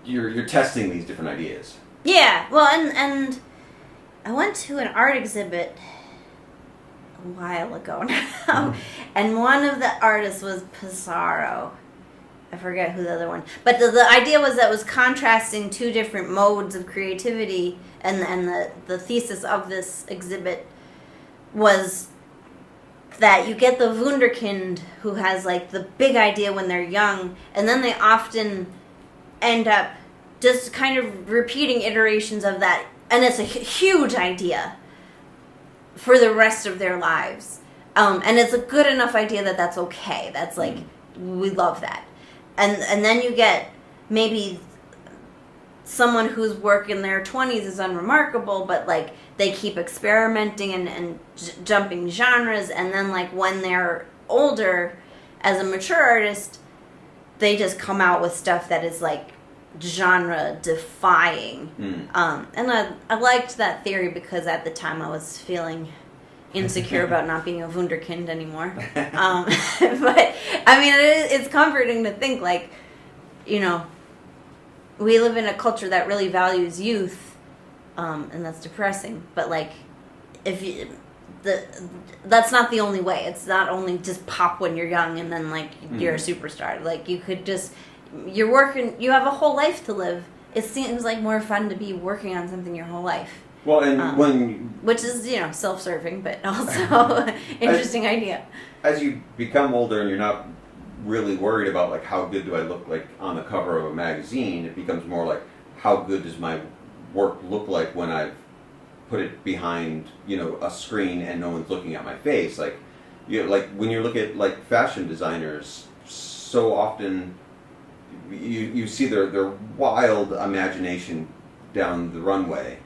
you're testing these different ideas. Yeah, well, and I went to an art exhibit a while ago now, and one of the artists was Pissarro. I forget who the other one, but the idea was that it was contrasting two different modes of creativity, and the thesis of this exhibit was that you get the wunderkind who has, like, the big idea when they're young, and then they often end up just kind of repeating iterations of that, and it's a huge idea for the rest of their lives. And it's a good enough idea that that's okay. That's like, we love that. And then you get maybe someone whose work in their 20s is unremarkable, but, like, they keep experimenting and jumping genres, and then, like, when they're older, as a mature artist, they just come out with stuff that is, like, genre defying. And I liked that theory, because at the time I was feeling insecure about not being a wunderkind anymore. But I mean, it's comforting to think, like, you know, we live in a culture that really values youth, and that's depressing. But, like, that's not the only way. It's not only just pop when you're young and then, like, you're a superstar. Like, you could just, you're working, you have a whole life to live. It seems like more fun to be working on something your whole life. Well, and which is, you know, self-serving, but also interesting idea. As you become older and you're not really worried about, like, how good do I look like on the cover of a magazine, it becomes more like, how good does my work look like when I've put it behind, you know, a screen and no one's looking at my face. Like, like when you look at, like, fashion designers, so often you see their wild imagination down the runway,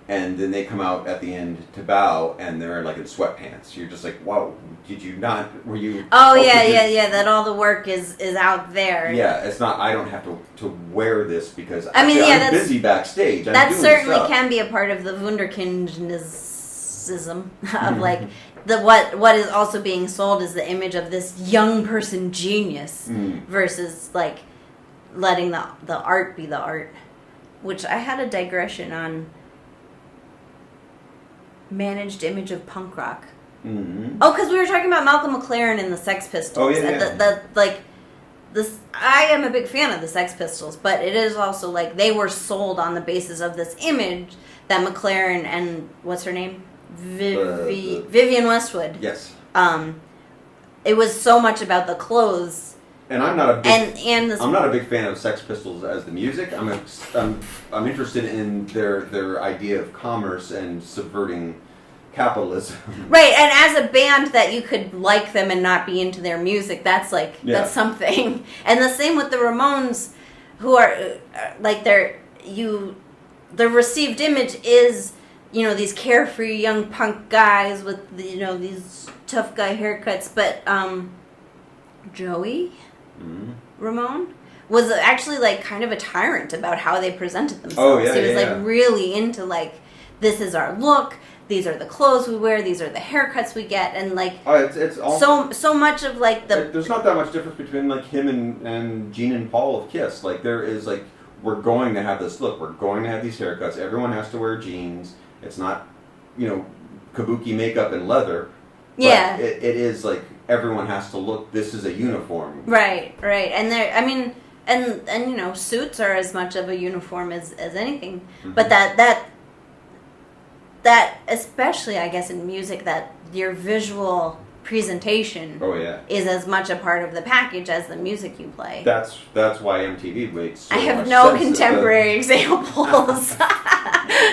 and then they come out at the end to bow, and they're, like, in sweatpants. You're just like, wow, did you not? Were you? Oh yeah. That all the work is out there. Yeah, it's not. I don't have to wear this because I'm busy backstage. That certainly can be a part of the wunderkindism of, like, what is also being sold is the image of this young person genius versus like letting the art be the art. Which I had a digression on managed image of punk rock. Mm-hmm. Oh, because we were talking about Malcolm McLaren and the Sex Pistols. Oh, yeah. This, I am a big fan of the Sex Pistols, but it is also like they were sold on the basis of this image that McLaren and what's her name? Vivienne Westwood. Yes. It was so much about the clothes. And I'm not a big I'm not a big fan of Sex Pistols as the music. I'm interested in their idea of commerce and subverting capitalism. Right, and as a band that you could like them and not be into their music, that's that's something. And the same with the Ramones, who are like the received image is these carefree young punk guys with these tough guy haircuts, but Joey Ramone was actually like kind of a tyrant about how they presented themselves. Oh, yeah, he was like really into like, this is our look, these are the clothes we wear, these are the haircuts we get, and like it's all, so much of like there's not that much difference between like him and Gene and Paul of Kiss. Like there is like, we're going to have this look, we're going to have these haircuts, everyone has to wear jeans. It's not kabuki makeup and leather. But it is like everyone has to look. This is a uniform. Right. And there, I mean, and suits are as much of a uniform as anything. Mm-hmm. But that especially, I guess, in music, that your visual presentation is as much a part of the package as the music you play. That's why MTV makes so I have much no sense contemporary examples.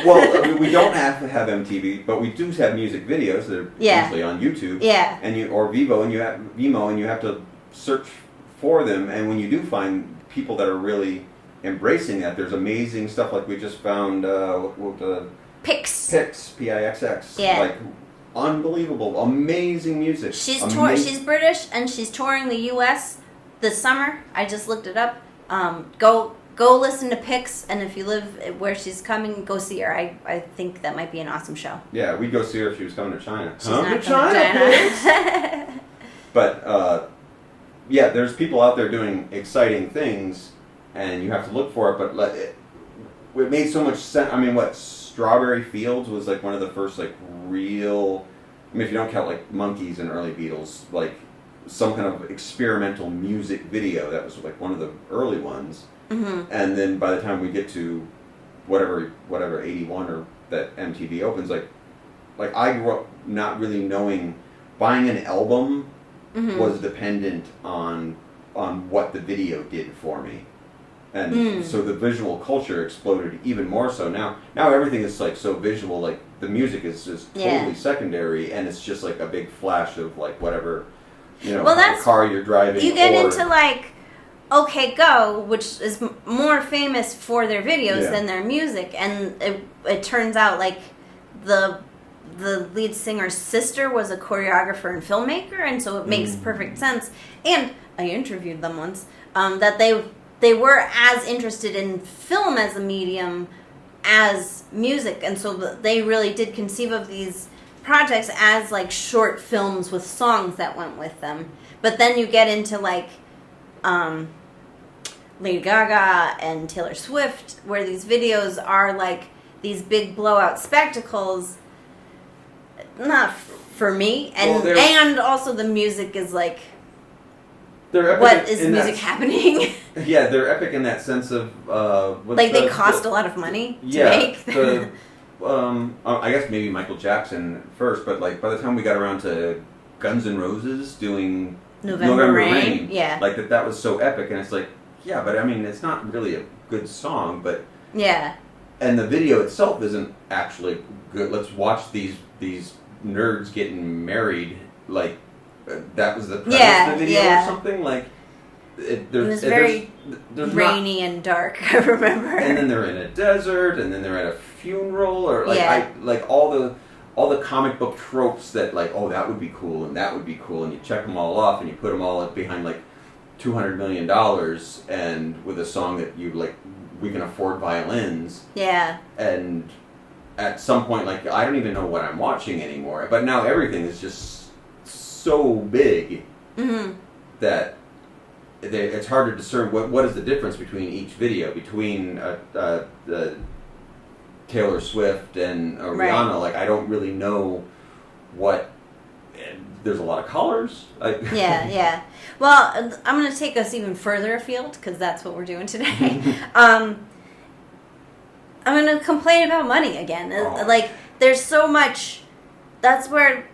Well, I mean, we don't have to have MTV, but we do have music videos that are usually on YouTube. Yeah. Or Vimeo, and you have to search for them. And when you do find people that are really embracing that, there's amazing stuff. Like we just found Pix, P-I-X-X. Yeah. Like unbelievable, amazing music. She's British and she's touring the U.S. this summer. I just looked it up. Go listen to Pix, and if you live where she's coming, go see her. I think that might be an awesome show. Yeah, we'd go see her if she was coming to China. She's not coming to China. But, there's people out there doing exciting things, and you have to look for it, but it made so much sense. I mean, Strawberry Fields was like one of the first like real, I mean, if you don't count like Monkees and early Beatles, like some kind of experimental music video, that was like one of the early ones. Mm-hmm. And then by the time we get to whatever 81 or that MTV opens, like I grew up not really knowing, buying an album was dependent on what the video did for me. And so the visual culture exploded even more so. Now everything is like so visual, like the music is just totally secondary, and it's just like a big flash of like whatever, the car you're driving. You get into like OK Go, which is more famous for their videos than their music, and it turns out like the lead singer's sister was a choreographer and filmmaker, and so it makes perfect sense. And I interviewed them once that they were as interested in film as a medium as music, and so they really did conceive of these projects as like short films with songs that went with them. But then you get into like Lady Gaga and Taylor Swift, where these videos are like these big blowout spectacles. Not for me, and also the music is like, what is music happening? Yeah, they're epic in that sense of they cost a lot of money to make. I guess maybe Michael Jackson first, but like by the time we got around to Guns N' Roses doing November Rain, like that was so epic, and it's like, yeah, but I mean, it's not really a good song, but and the video itself isn't actually good. Let's watch these nerds getting married, like that was the premise of the video or something. Like it was very rainy and dark. I remember. And then they're in a desert, and then they're at a funeral, or like all the comic book tropes that like, oh, that would be cool and that would be cool, and you check them all off and you put them all behind like $200 million, and with a song that you like, we can afford violins. Yeah. And at some point, like, I don't even know what I'm watching anymore. But now everything is just so big that it's hard to discern what is the difference between each video, between the Taylor Swift and Rihanna. Like, I don't really know what. There's a lot of colors. Yeah. Well, I'm going to take us even further afield, because that's what we're doing today. I'm going to complain about money again. Like, there's so much. That's where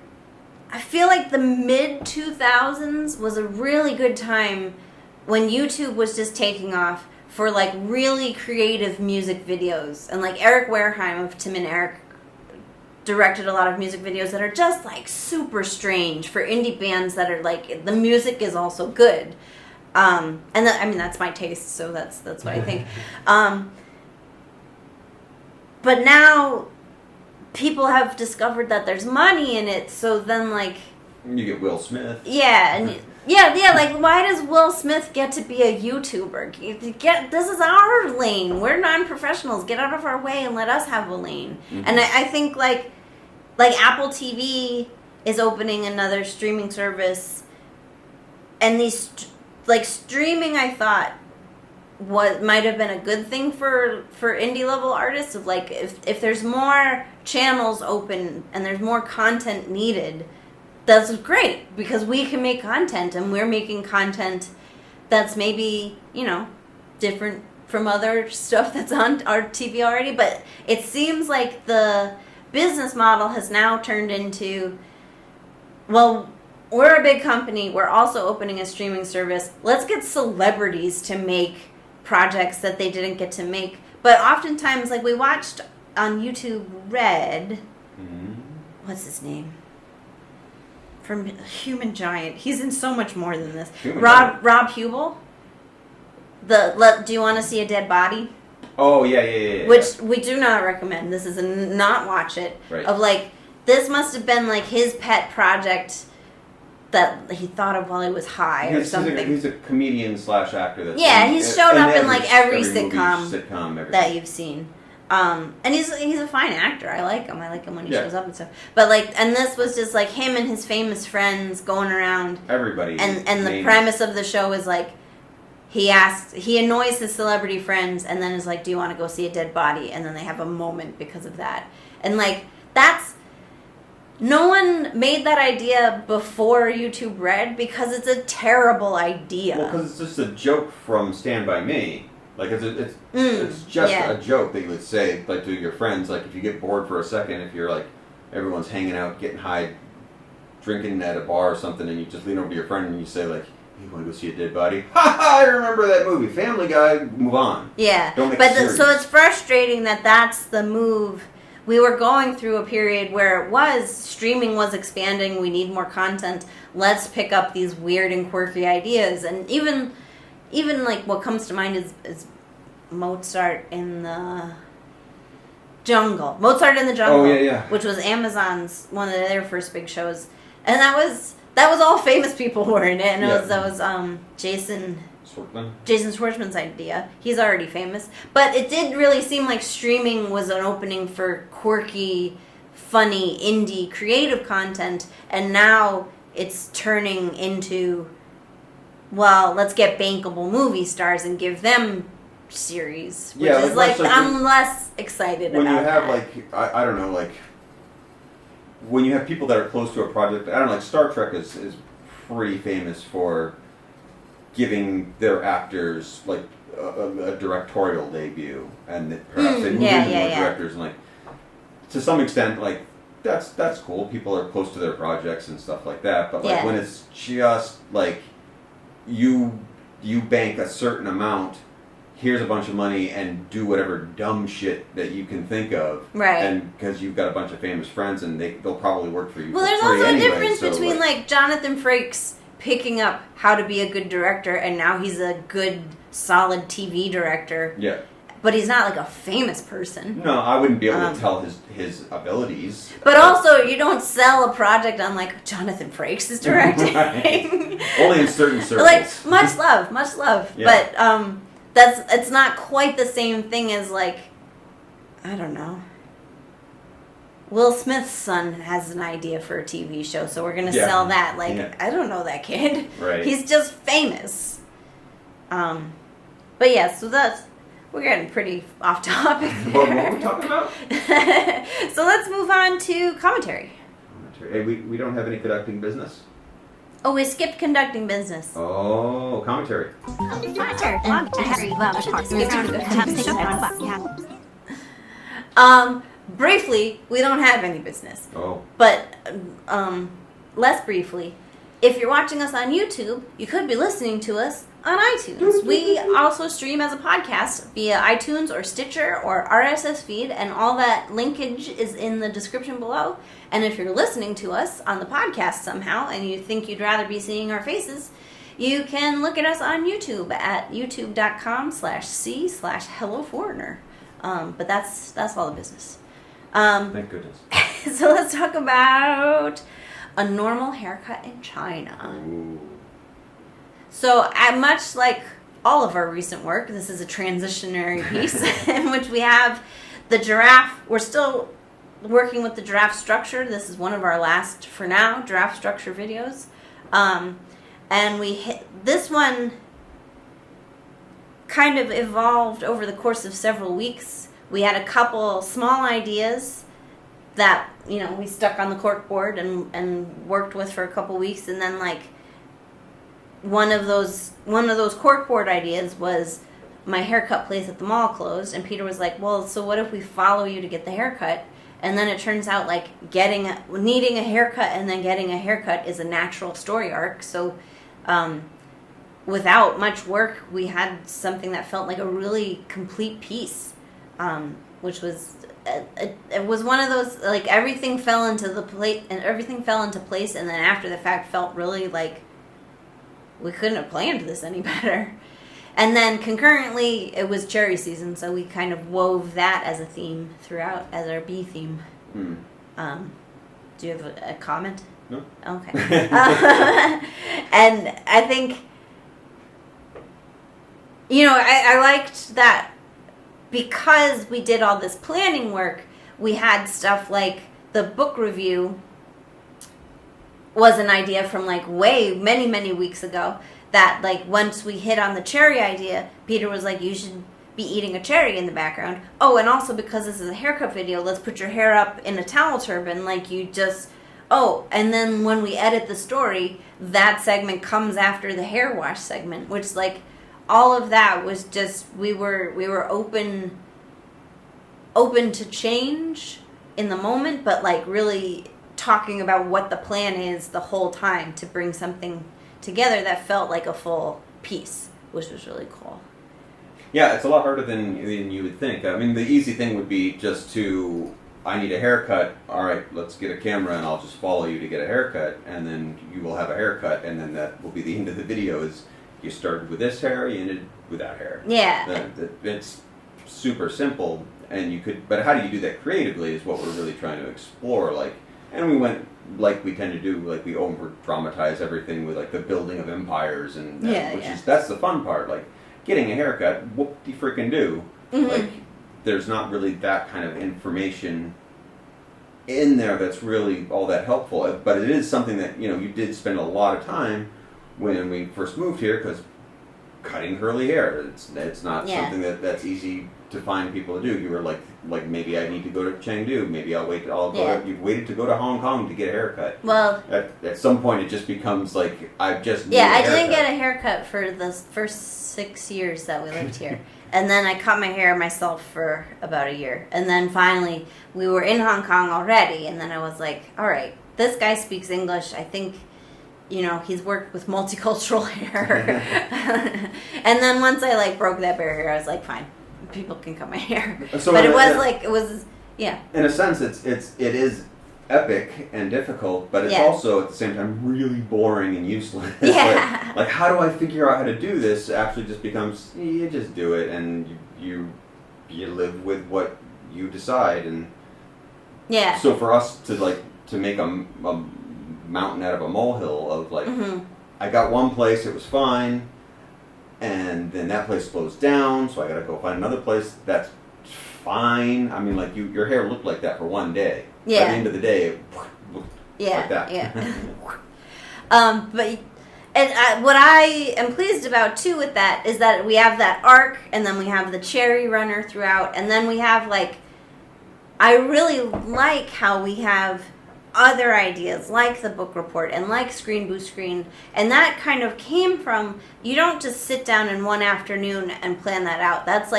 I feel like the mid-2000s was a really good time when YouTube was just taking off for, like, really creative music videos. And, like, Eric Wareheim of Tim and Eric directed a lot of music videos that are just, like, super strange for indie bands that are, like, the music is also good. And I mean, that's my taste, so that's what I think. But now people have discovered that there's money in it, so then, like... You get Will Smith. Yeah, and... Yeah, like, why does Will Smith get to be a YouTuber? This is our lane. We're non-professionals. Get out of our way and let us have a lane. And I think, like Apple TV is opening another streaming service. And these, like, streaming, I thought, might have been a good thing for indie-level artists. Of, like, if there's more channels open and there's more content needed... That's great, because we can make content, and we're making content that's maybe, different from other stuff that's on our TV already. But it seems like the business model has now turned into, well, we're a big company. We're also opening a streaming service. Let's get celebrities to make projects that they didn't get to make. But oftentimes, like, we watched on YouTube Red, what's his name? From Human Giant. He's in so much more than this. Rob Huebel. Do you want to see a dead body? Oh, yeah. Which we do not recommend. This is a not watch it. Right. Of, like, this must have been, like, his pet project that he thought of while he was high or something. He's a comedian / actor. He's shown up in, like, every sitcom that you've seen. And he's a fine actor. I like him. I like him when he shows up and stuff. But, like, and this was just, like, him and his famous friends going around. Everybody. And the premise of the show is, like, he annoys his celebrity friends and then is like, do you want to go see a dead body? And then they have a moment because of that. And, like, no one made that idea before YouTube Red, because it's a terrible idea. Well, because it's just a joke from Stand By Me. Like, it's just a joke that you would say, like, to your friends. Like, if you get bored for a second, if you're, like, everyone's hanging out, getting high, drinking at a bar or something, and you just lean over to your friend and you say, like, hey, you want to go see a dead body? Ha ha, I remember that movie. Family Guy, move on. Yeah. Don't make it serious. So it's frustrating that that's the move. We were going through a period where streaming was expanding, we need more content, let's pick up these weird and quirky ideas. And even like, what comes to mind is Mozart in the Jungle. Oh, yeah. Which was Amazon's, one of their first big shows. And that was all famous people who were in it. And that was Jason Schwartzman's idea. He's already famous. But it did really seem like streaming was an opening for quirky, funny, indie, creative content. And now it's turning into... Well, let's get bankable movie stars and give them series, which is like I'm less excited about. When you have that. like I don't know, like when you have people that are close to a project, I don't know, like Star Trek is pretty famous for giving their actors like a directorial debut, and perhaps they move into more directors, and like to some extent, like that's cool. People are close to their projects and stuff like that, but like when it's just like you bank a certain amount, here's a bunch of money, and do whatever dumb shit that you can think of. Right. And because you've got a bunch of famous friends, and they'll probably work for you. Well, there's also a difference between like Jonathan Frakes picking up how to be a good director, and now he's a good, solid TV director. Yeah. But he's not like a famous person. No, I wouldn't be able to tell his abilities. But also, you don't sell a project on like Jonathan Frakes is directing. Right. Only in certain circles. Like much love. Yeah. But it's not quite the same thing as like, I don't know. Will Smith's son has an idea for a TV show, so we're gonna sell that. Like, I don't know that kid. Right. He's just famous. But yeah, so we're getting pretty off topic there. What were we talking about? So let's move on to commentary. Hey, we don't have any conducting business. Oh, we skipped conducting business. Oh, commentary. Briefly, we don't have any business. Oh. But less briefly, if you're watching us on YouTube, you could be listening to us on iTunes. We also stream as a podcast via iTunes or Stitcher or RSS feed, and all that linkage is in the description below. And if you're listening to us on the podcast somehow and you think you'd rather be seeing our faces, you can look at us on YouTube at youtube.com/c/helloforeigner. But that's all the business. Thank goodness. So let's talk about a normal haircut in China. Ooh. So, much like all of our recent work, this is a transitionary piece in which we have the giraffe. We're still working with the giraffe structure. This is one of our last, for now, giraffe structure videos. And this one kind of evolved over the course of several weeks. We had a couple small ideas that, we stuck on the corkboard and worked with for a couple weeks, and then one of those corkboard ideas was my haircut place at the mall closed, and Peter was like, well, so what if we follow you to get the haircut? And then it turns out needing a haircut and then getting a haircut is a natural story arc. So without much work, we had something that felt like a really complete piece, which was it was one of those, everything fell into place, and then after the fact felt really like we couldn't have planned this any better. And then concurrently, it was cherry season, so we kind of wove that as a theme throughout, as our bee theme. Do you have a comment? No. Okay. And I think, I liked that because we did all this planning work, we had stuff like the book review was an idea from many weeks ago that once we hit on the cherry idea, Peter was like, you should be eating a cherry in the background. Oh, and also because this is a haircut video, let's put your hair up in a towel turban and then when we edit the story, that segment comes after the hair wash segment, which all of that was just, we were open to change in the moment, but really talking about what the plan is the whole time to bring something together that felt like a full piece, which was really cool. Yeah, it's a lot harder than you would think. I mean, the easy thing would be just I need a haircut. All right, let's get a camera and I'll just follow you to get a haircut, and then you will have a haircut, and then that will be the end of the video. Is you started with this hair, you ended with that hair. Yeah. It's super simple, but how do you do that creatively is what we're really trying to explore. And we went, like we tend to do, we over-dramatize everything with, the building of empires, and that's the fun part. Getting a haircut, whoop-de-frickin' do. There's not really that kind of information in there that's really all that helpful. But it is something that, you did spend a lot of time when we first moved here, because cutting curly hair, it's not something that's easy to find people to do. You were like maybe I need to go to Chengdu, maybe I'll wait. You've waited to go to Hong Kong to get a haircut. Well, at some point it just becomes I just need I didn't get a haircut for the first 6 years that we lived here. And then I cut my hair myself for about a year. And then finally, we were in Hong Kong already, and then I was like, all right, this guy speaks English. I think, he's worked with multicultural hair. And then once I broke that barrier, I was like, fine, people can cut my hair. So but it was in a sense, it is epic and difficult, but it's also at the same time really boring and useless. Yeah. How do I figure out how to do this? Actually, just becomes you just do it, and you live with what you decide. And so for us to make a mountain out of a molehill of I got one place, it was fine, and then that place closed down, so I gotta go find another place that's fine. I mean, your hair looked like that for one day. By the end of the day, like that. Yeah. But what I am pleased about too with that is that we have that arc, and then we have the cherry runner throughout, and then we have I really like how we have other ideas like the book report and like Screen Boo Screen, and that kind of came from, you don't just sit down in one afternoon and plan that out. That's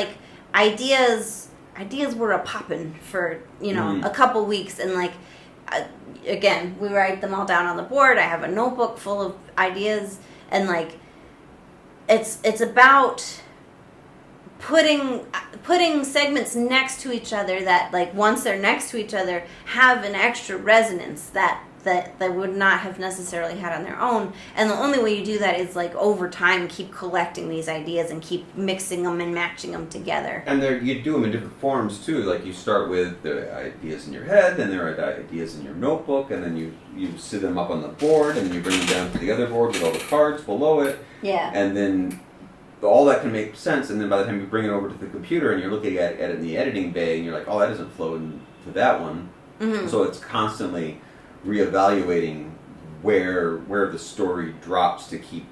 ideas were a poppin' for a couple weeks, and again, we write them all down on the board. I have a notebook full of ideas, and it's about putting segments next to each other that once they're next to each other have an extra resonance that would not have necessarily had on their own. And the only way you do that is over time keep collecting these ideas and keep mixing them and matching them together. And you do them in different forms too. You start with the ideas in your head, then there are ideas in your notebook, and then you sit them up on the board, and then you bring them down to the other board with all the cards below it. Yeah. And then all that can make sense, and then by the time you bring it over to the computer and you're looking at it in the editing bay, and you're like, oh, that doesn't flow into that one. Mm-hmm. So it's constantly reevaluating where the story drops to keep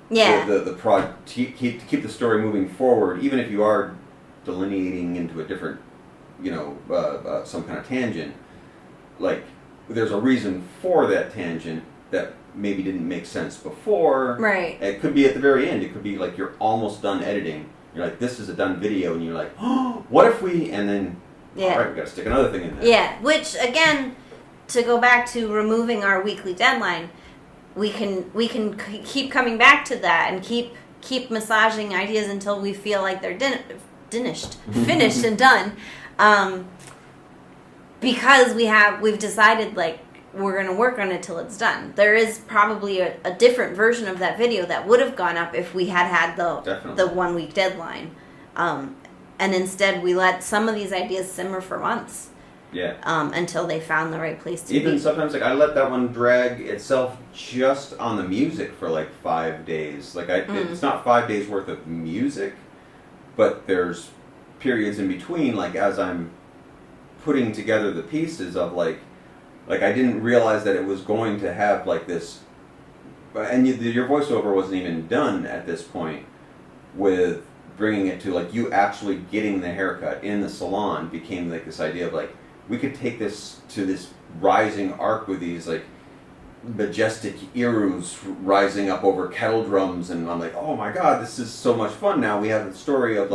keep the story moving forward, even if you are delineating into a different some kind of tangent. There's a reason for that tangent that maybe didn't make sense before. Right. It could be at the very end. It could be you're almost done editing. You're like, this is a done video, and you're like, oh, what if we? And then, all right, we got to stick another thing in there. Yeah. Which again, to go back to removing our weekly deadline, we can keep coming back to that and keep massaging ideas until we feel like they're finished and done. Because we've decided we're going to work on it till it's done. There is probably a different version of that video that would have gone up if we had the 1 week deadline. And instead we let some of these ideas simmer for months. Yeah. Until they found the right place to be. Even sometimes I let that one drag itself just on the music for 5 days. It's not 5 days worth of music, but there's periods in between, as I'm putting together the pieces of I didn't realize that it was going to have this, and your voiceover wasn't even done at this point with bringing it to you actually getting the haircut in the salon became this idea of we could take this to this rising arc with these majestic irus rising up over kettle drums, and I'm oh my god, this is so much fun. Now we have the story of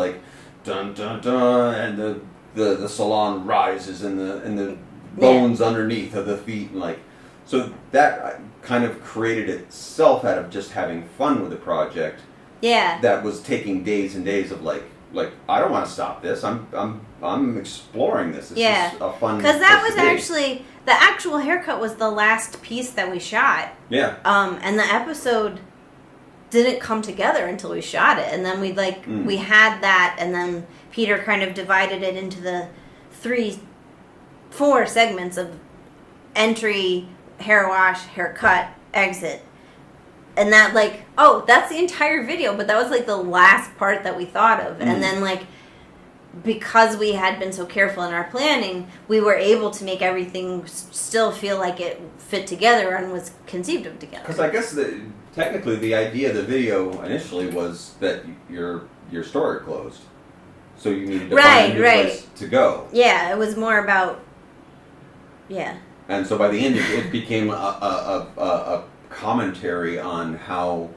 dun dun dun, and the salon rises and the bones underneath of the feet, and so that kind of created itself out of just having fun with the project. Yeah. That was taking days and days of I don't want to stop this. I'm exploring this. This is a fun. Because that was actually the actual haircut was the last piece that we shot. Yeah. And the episode didn't come together until we shot it, and then we had that, and then Peter kind of divided it into the 4 segments of entry, hair wash, haircut, exit. And that that's the entire video, but that was the last part that we thought of. And then because we had been so careful in our planning, we were able to make everything still feel like it fit together and was conceived of together. Because I guess technically the idea of the video initially was that your store had closed. So you needed to find a new place to go. Yeah, it was more about, yeah. And so by the end, it became a commentary on how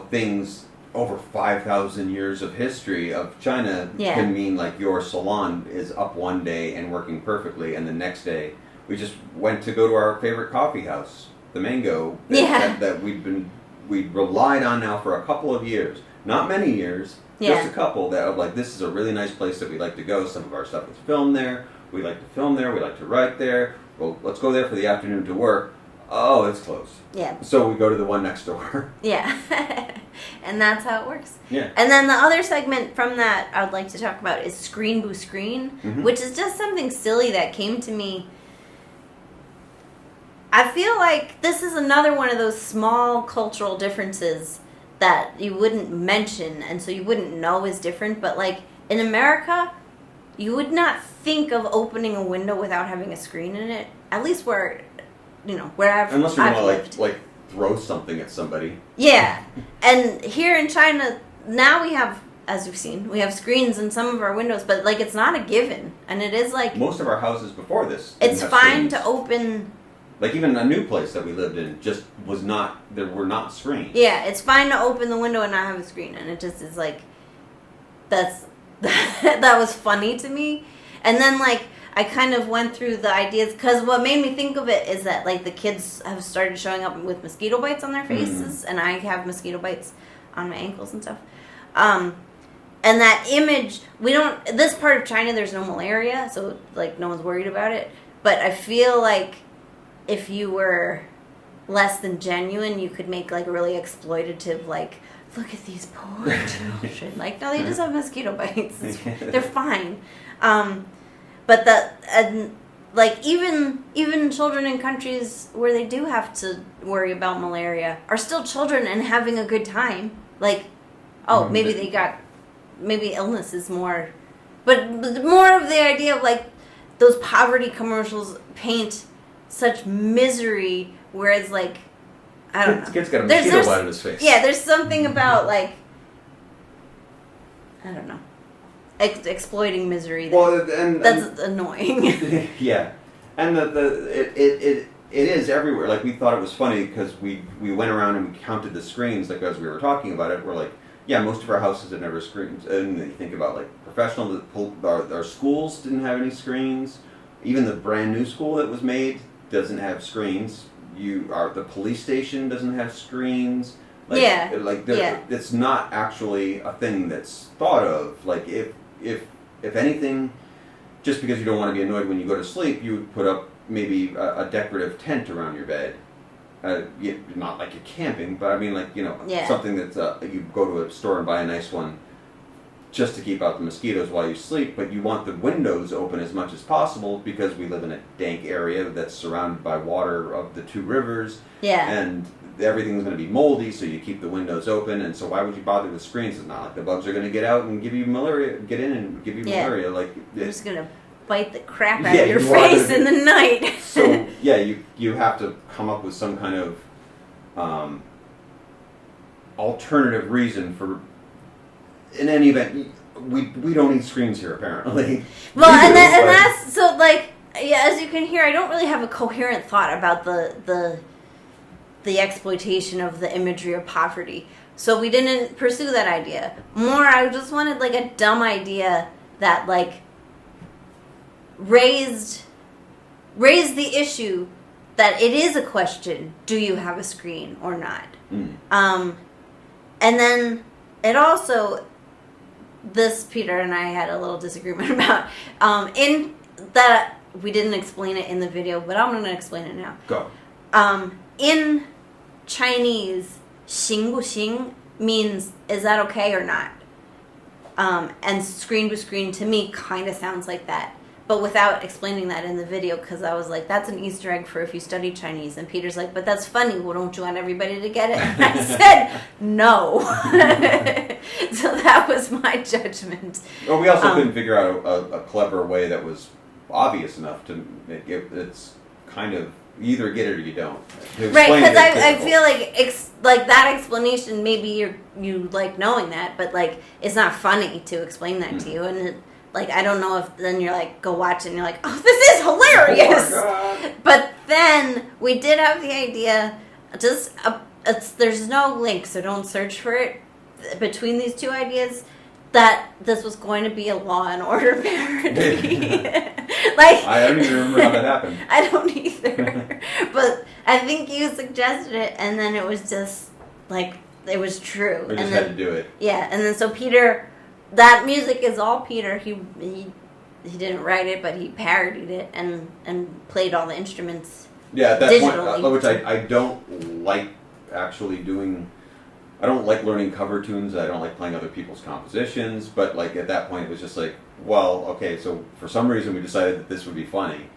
things over 5,000 years of history of China can mean your salon is up one day and working perfectly, and the next day we just went to go to our favorite coffee house, the Mango, that we'd relied on now for a couple of years, not many years. Just a couple that this is a really nice place that we like to go. Some of our stuff is filmed there. We like to film there. We like to write there. Well, let's go there for the afternoon to work. Oh, it's closed. Yeah. So we go to the one next door. Yeah. And that's how it works. Yeah. And then the other segment from that I would like to talk about is Screen Boo Screen, which is just something silly that came to me. I feel like this is another one of those small cultural differences that you wouldn't mention, and so you wouldn't know is different. But in America, you would not think of opening a window without having a screen in it. At least where Unless you I've want lived. to like throw something at somebody. Yeah, and here in China now we have, as we've seen, we have screens in some of our windows, but like it's not a given, and it is like Most of our houses before this didn't it's have fine screens. to open. Like even a new place that we lived in just was not. There were not screens. Yeah, it's fine to open the window and not have a screen, and it just is like that was funny to me. And then like I kind of went through the ideas, because what made me think of it is that like the kids have started showing up with mosquito bites on their faces, and I have mosquito bites on my ankles and stuff. And that image, this part of China, there's no malaria, so like no one's worried about it. But I feel like if you were less than genuine, you could make like a really exploitative, like, look at these poor children. Like, no, they just have mosquito bites. They're fine. But like even children in countries where they do have to worry about malaria are still children and having a good time. Like, maybe illness is more, but more of the idea of like those poverty commercials paint such misery, whereas like I don't know. Kid's got a mosquito bite in his face. Yeah, there's something about like I don't know, exploiting misery. That's annoying. Yeah, and it is everywhere. Like we thought it was funny because we went around and we counted the screens. Like as we were talking about it, we're like, yeah, most of our houses have never screens. And you think about like professional, our schools didn't have any screens. Even the brand new school that was made doesn't have screens. The police station doesn't have screens. Like, it's not actually a thing that's thought of. Like if anything, just because you don't want to be annoyed when you go to sleep, you would put up maybe a decorative tent around your bed. Not like you're camping, but I mean like something that's you go to a store and buy a nice one just to keep out the mosquitoes while you sleep. But you want the windows open as much as possible because we live in a dank area that's surrounded by water of the two rivers. Yeah. And everything's going to be moldy, so you keep the windows open. And so why would you bother with screens? It's not like the bugs are going to get out and give you malaria. Get in and give you malaria. Like they're just going to bite the crap out of your face in the night. So yeah, you have to come up with some kind of alternative reason for. In any event, we don't need screens here apparently. Well, and that's so like as you can hear, I don't really have a coherent thought about the exploitation of the imagery of poverty. So we didn't pursue that idea. More, I just wanted like a dumb idea that like raised the issue that it is a question: do you have a screen or not? And then it also, this Peter and I had a little disagreement about in that we didn't explain it in the video, but I'm going to explain it now. Go. In Chinese, 行不行 means is that okay or not? And screen to screen to me kind of sounds like that, but without explaining that in the video, because I was like, that's an Easter egg for if you study Chinese. And Peter's like, but that's funny. Well, don't you want everybody to get it? And I said, no. So that was my judgment. Well, we also couldn't figure out a clever way that was obvious enough to make it. It's kind of you either get it or you don't. Right, because I feel like that explanation, maybe you like knowing that, but like it's not funny to explain that to you, and like I don't know if then you're like go watch it and you're like, oh, this is hilarious. Oh my God. But then we did have the idea. There's no link, so don't search for it between these two ideas. That this was going to be a Law and Order parody. Like I don't even remember how that happened. I don't either. But I think you suggested it, and then it was just like it was true. We just had to do it. Yeah, and then so Peter, that music is all Peter. He didn't write it, but he parodied it and played all the instruments. Yeah, at that digitally. point, which I don't like actually doing. I don't like learning cover tunes. I don't like playing other people's compositions. But like at that point, it was just like, well, okay. So for some reason, we decided that this would be funny,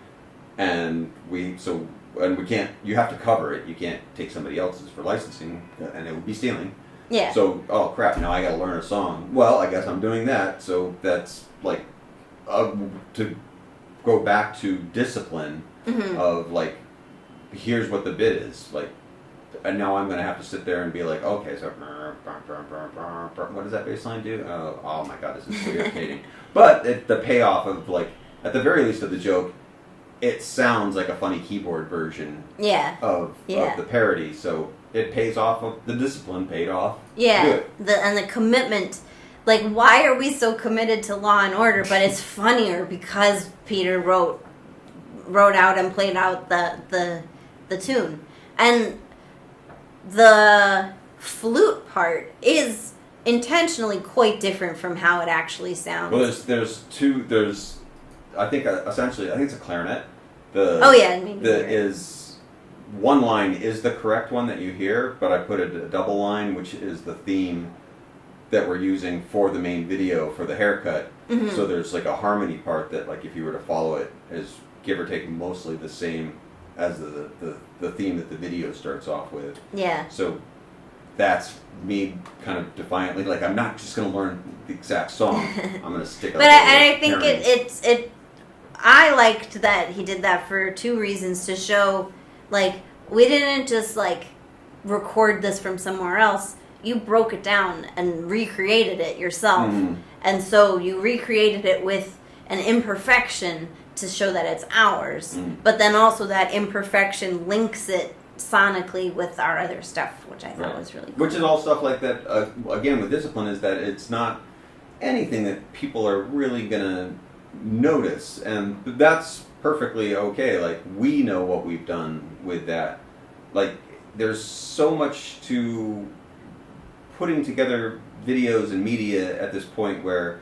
and we can't. You have to cover it. You can't take somebody else's for licensing, and it would be stealing. Yeah. So oh crap! Now I got to learn a song. Well, I guess I'm doing that. So that's like to go back to discipline of like, here's what the bit is like, and now I'm going to have to sit there and be like, okay, so what does that bass line do? Oh my god, this is so irritating. But the payoff of like, at the very least of the joke, it sounds like a funny keyboard version of the parody, so it pays off. Of the discipline paid off. Yeah, and the commitment. Like, why are we so committed to Law and Order? But it's funnier because Peter wrote out and played out the tune, and the flute part is intentionally quite different from how it actually sounds. Well, there's I think essentially it's a clarinet. One line is the correct one that you hear, but I put a double line, which is the theme that we're using for the main video for the haircut. So there's like a harmony part that, like, if you were to follow it, is give or take mostly the same as the theme that the video starts off with. Yeah. So that's me kind of defiantly, like, I'm not just going to learn the exact song. I'm going to stick. But I think it. I liked that he did that for two reasons: to show, like, we didn't just like record this from somewhere else. You broke it down and recreated it yourself. And so you recreated it with an imperfection to show that it's ours. But then also that imperfection links it sonically with our other stuff, which I thought was really cool. Which is all stuff like that, again, with discipline, is that it's not anything that people are really going to notice. And that's perfectly okay. Like, we know what we've done with that. Like, there's so much to putting together videos and media at this point where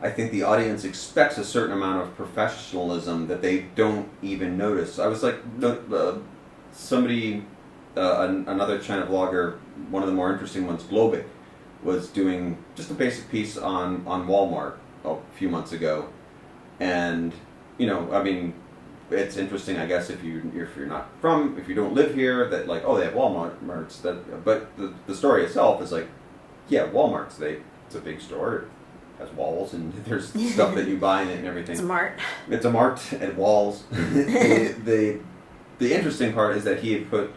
I think the audience expects a certain amount of professionalism that they don't even notice. I was like, somebody, another China vlogger, one of the more interesting ones, 𝗖𝗵cie, was doing just a basic piece on Walmart a few months ago. And, you know, I mean, it's interesting, I guess, if you don't live here, that like, oh, they have Walmarts. But the story itself is like, yeah, Walmart's it's a big store. It has walls and there's stuff that you buy in it and everything. It's a mart. It's a mart and walls. The interesting part is that he had put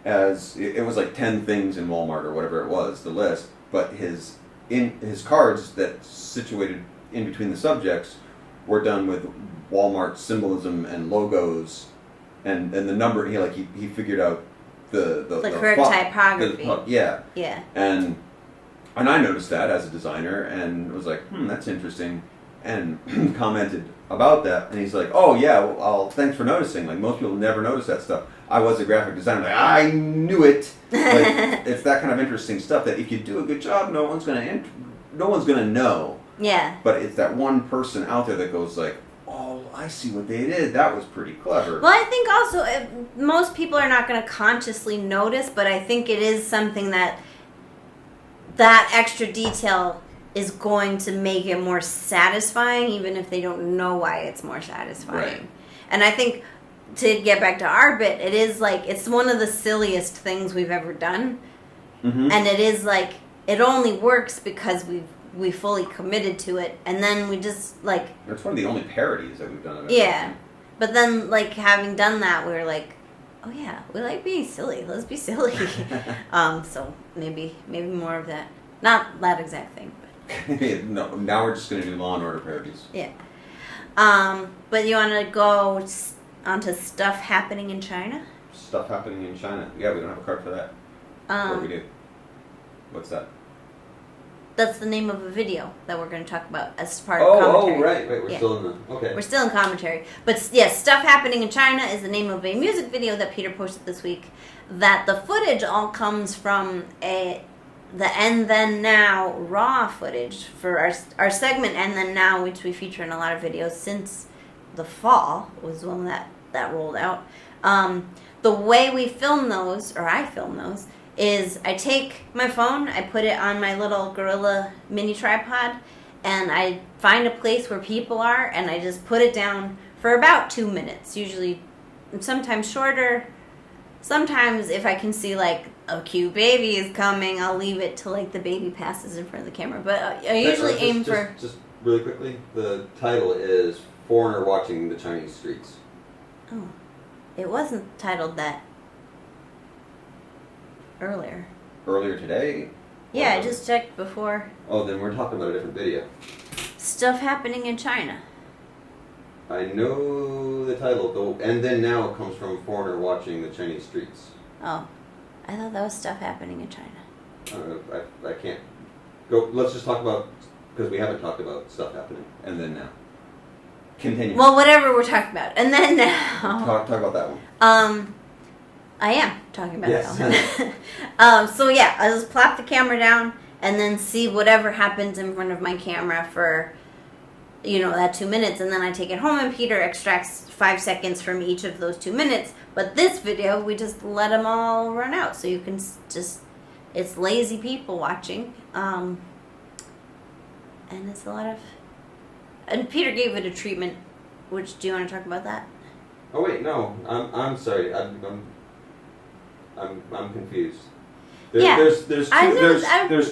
it was like 10 things in Walmart or whatever it was, the list. But his cards that situated in between the subjects were done with Walmart symbolism and logos, and the number. He figured out the correct typography. Yeah. And I noticed that as a designer and was like, that's interesting, and commented about that. And he's like, oh yeah, well, thanks for noticing. Like, most people never notice that stuff. I was a graphic designer. Like, I knew it. Like, it's that kind of interesting stuff that if you do a good job, no one's gonna know. Yeah. But it's that one person out there that goes like, oh, I see what they did. That was pretty clever. Well, I think also most people are not going to consciously notice, but I think it is something that extra detail is going to make it more satisfying, even if they don't know why it's more satisfying. Right. And I think, to get back to our bit, it is like, it's one of the silliest things we've ever done. And it is like, it only works because we fully committed to it, and then we just, like... It's one of the only parodies that we've done of it. Yeah. But then, like, having done that, we were like, oh yeah, we like being silly. Let's be silly. So maybe more of that. Not that exact thing, but... No, now we're just going to do Law and Order parodies. Yeah. But you want to go onto stuff happening in China? Stuff happening in China. Yeah, we don't have a card for that. Or we do. What's that? That's the name of a video that we're going to talk about as part of commentary. Oh, right. We're still in the... Okay. We're still in commentary. But, yes, Stuff Happening in China is the name of a music video that Peter posted this week, that the footage all comes from the And Then Now raw footage for our segment And Then Now, which we feature in a lot of videos since the fall, was one that rolled out. The way we film those, or I film those, is I take my phone, I put it on my little Gorilla mini tripod, and I find a place where people are, and I just put it down for about 2 minutes, usually, sometimes shorter. Sometimes if I can see, like, a cute baby is coming, I'll leave it till, like, the baby passes in front of the camera. But I usually aim for... Just really quickly. The title is "Foreigner Watching the Chinese Streets." Oh, it wasn't titled that earlier. Earlier today? Yeah, I just checked before. Oh, then we're talking about a different video. Stuff happening in China. I know the title, though, and then now it comes from "Foreigner Watching the Chinese Streets." Oh, I thought that was stuff happening in China. I can't go. Let's just talk about, because we haven't talked about stuff happening, and then now. Continue. Well, whatever we're talking about, and then now. Talk about that one. I am talking about Yes. that one. So yeah, I just plop the camera down and then see whatever happens in front of my camera for, that 2 minutes, and then I take it home and Peter extracts 5 seconds from each of those 2 minutes. But this video, we just let them all run out, so you can it's lazy people watching, and it's a lot of. And Peter gave it a treatment. Which, do you want to talk about that? Oh wait, no. I'm sorry. I'm confused. There's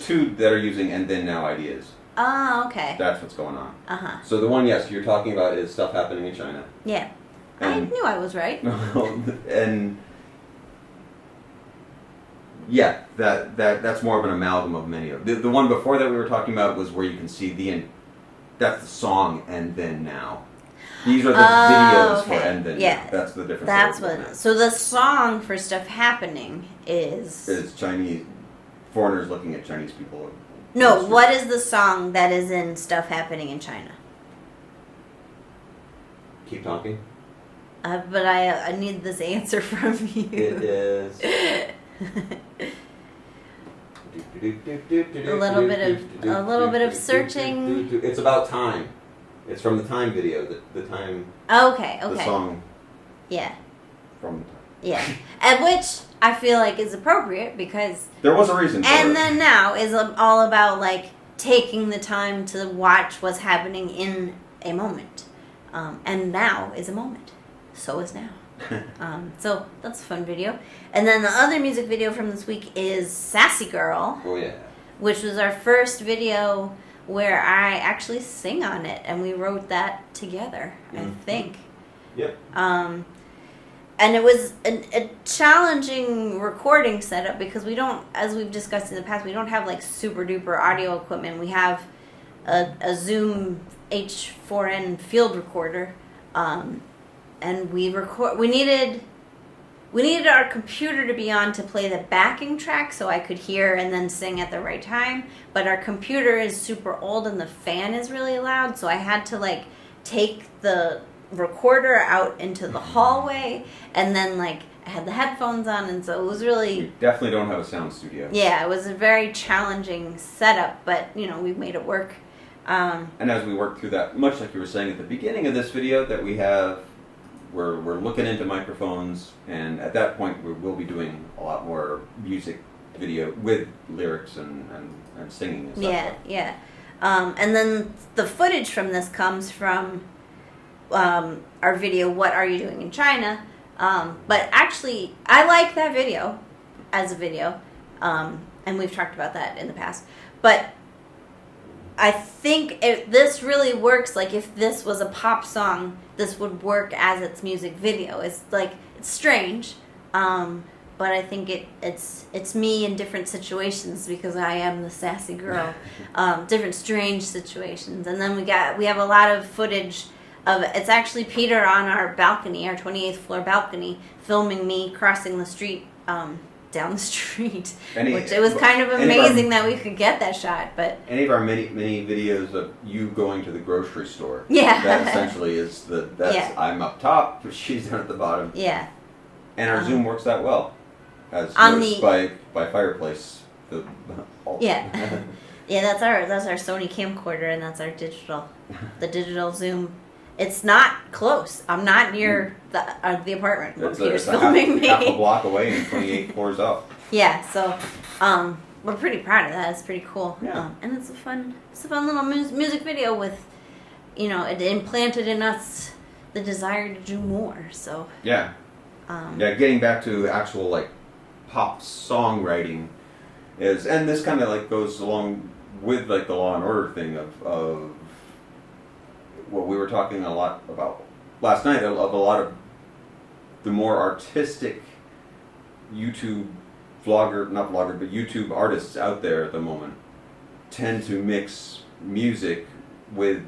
two that are using "and then now" ideas. Oh, okay. That's what's going on. Uh-huh. So the one, yes, you're talking about is stuff happening in China. Yeah. I knew I was right. And yeah, that's more of an amalgam of many of the one before that we were talking about was where you can see that's the song "and then now." These are the videos for "and then now." That's the difference. That's what. So the song for stuff happening is Chinese foreigners looking at Chinese people. No, what is the song that is in stuff happening in China? Keep talking. But I need this answer from you. It is. a little bit of searching. It's about time. It's from the Time video. The Time. Okay. The song. Yeah. From the Time. Yeah, and which I feel like is appropriate because there was a reason for it. And then now is all about like taking the time to watch what's happening in a moment, and now is a moment. So is now. So that's a fun video. And then the other music video from this week is "Sassy Girl." Oh yeah. Which was our first video where I actually sing on it, and we wrote that together. I think. Yep. And it was a challenging recording setup because we don't, as we've discussed in the past, we don't have like super duper audio equipment. We have a Zoom H4n field recorder, and we needed our computer to be on to play the backing track so I could hear and then sing at the right time. But our computer is super old and the fan is really loud, so I had to like take the recorder out into the hallway, and then like I had the headphones on, and so it was really. You definitely don't have a sound studio. Yeah, it was a very challenging setup, but we've made it work. And as we work through that, much like you were saying at the beginning of this video, that we're looking into microphones, and at that point we will be doing a lot more music video with lyrics and singing and stuff. Yeah. And then the footage from this comes from. Our video, "What Are You Doing in China?" But actually, I like that video as a video, and we've talked about that in the past. But I think this really works. Like if this was a pop song, this would work as its music video. It's strange, but I think it's me in different situations because I am the sassy girl, different strange situations. And then we have a lot of footage. It's actually Peter on our balcony, our 28th floor balcony, filming me crossing the street, down the street. Which it was kind of amazing that we could get that shot. But any of our many videos of you going to the grocery store. Yeah. That essentially is I'm up top, she's down at the bottom. Yeah. And our Zoom works that well, as noticed by Fireplace. Yeah. Yeah, that's our Sony camcorder, and that's our the digital Zoom. It's not close. I'm not near the apartment where Peter's filming me. Half a block away and 28 floors up. Yeah, so we're pretty proud of that. It's pretty cool. Yeah. And it's a fun little music video with, it implanted in us the desire to do more. So yeah, getting back to actual like pop songwriting and this kind of like goes along with like the Law and Order thing of what we were talking a lot about last night, of a lot of the more artistic YouTube YouTube artists out there at the moment tend to mix music with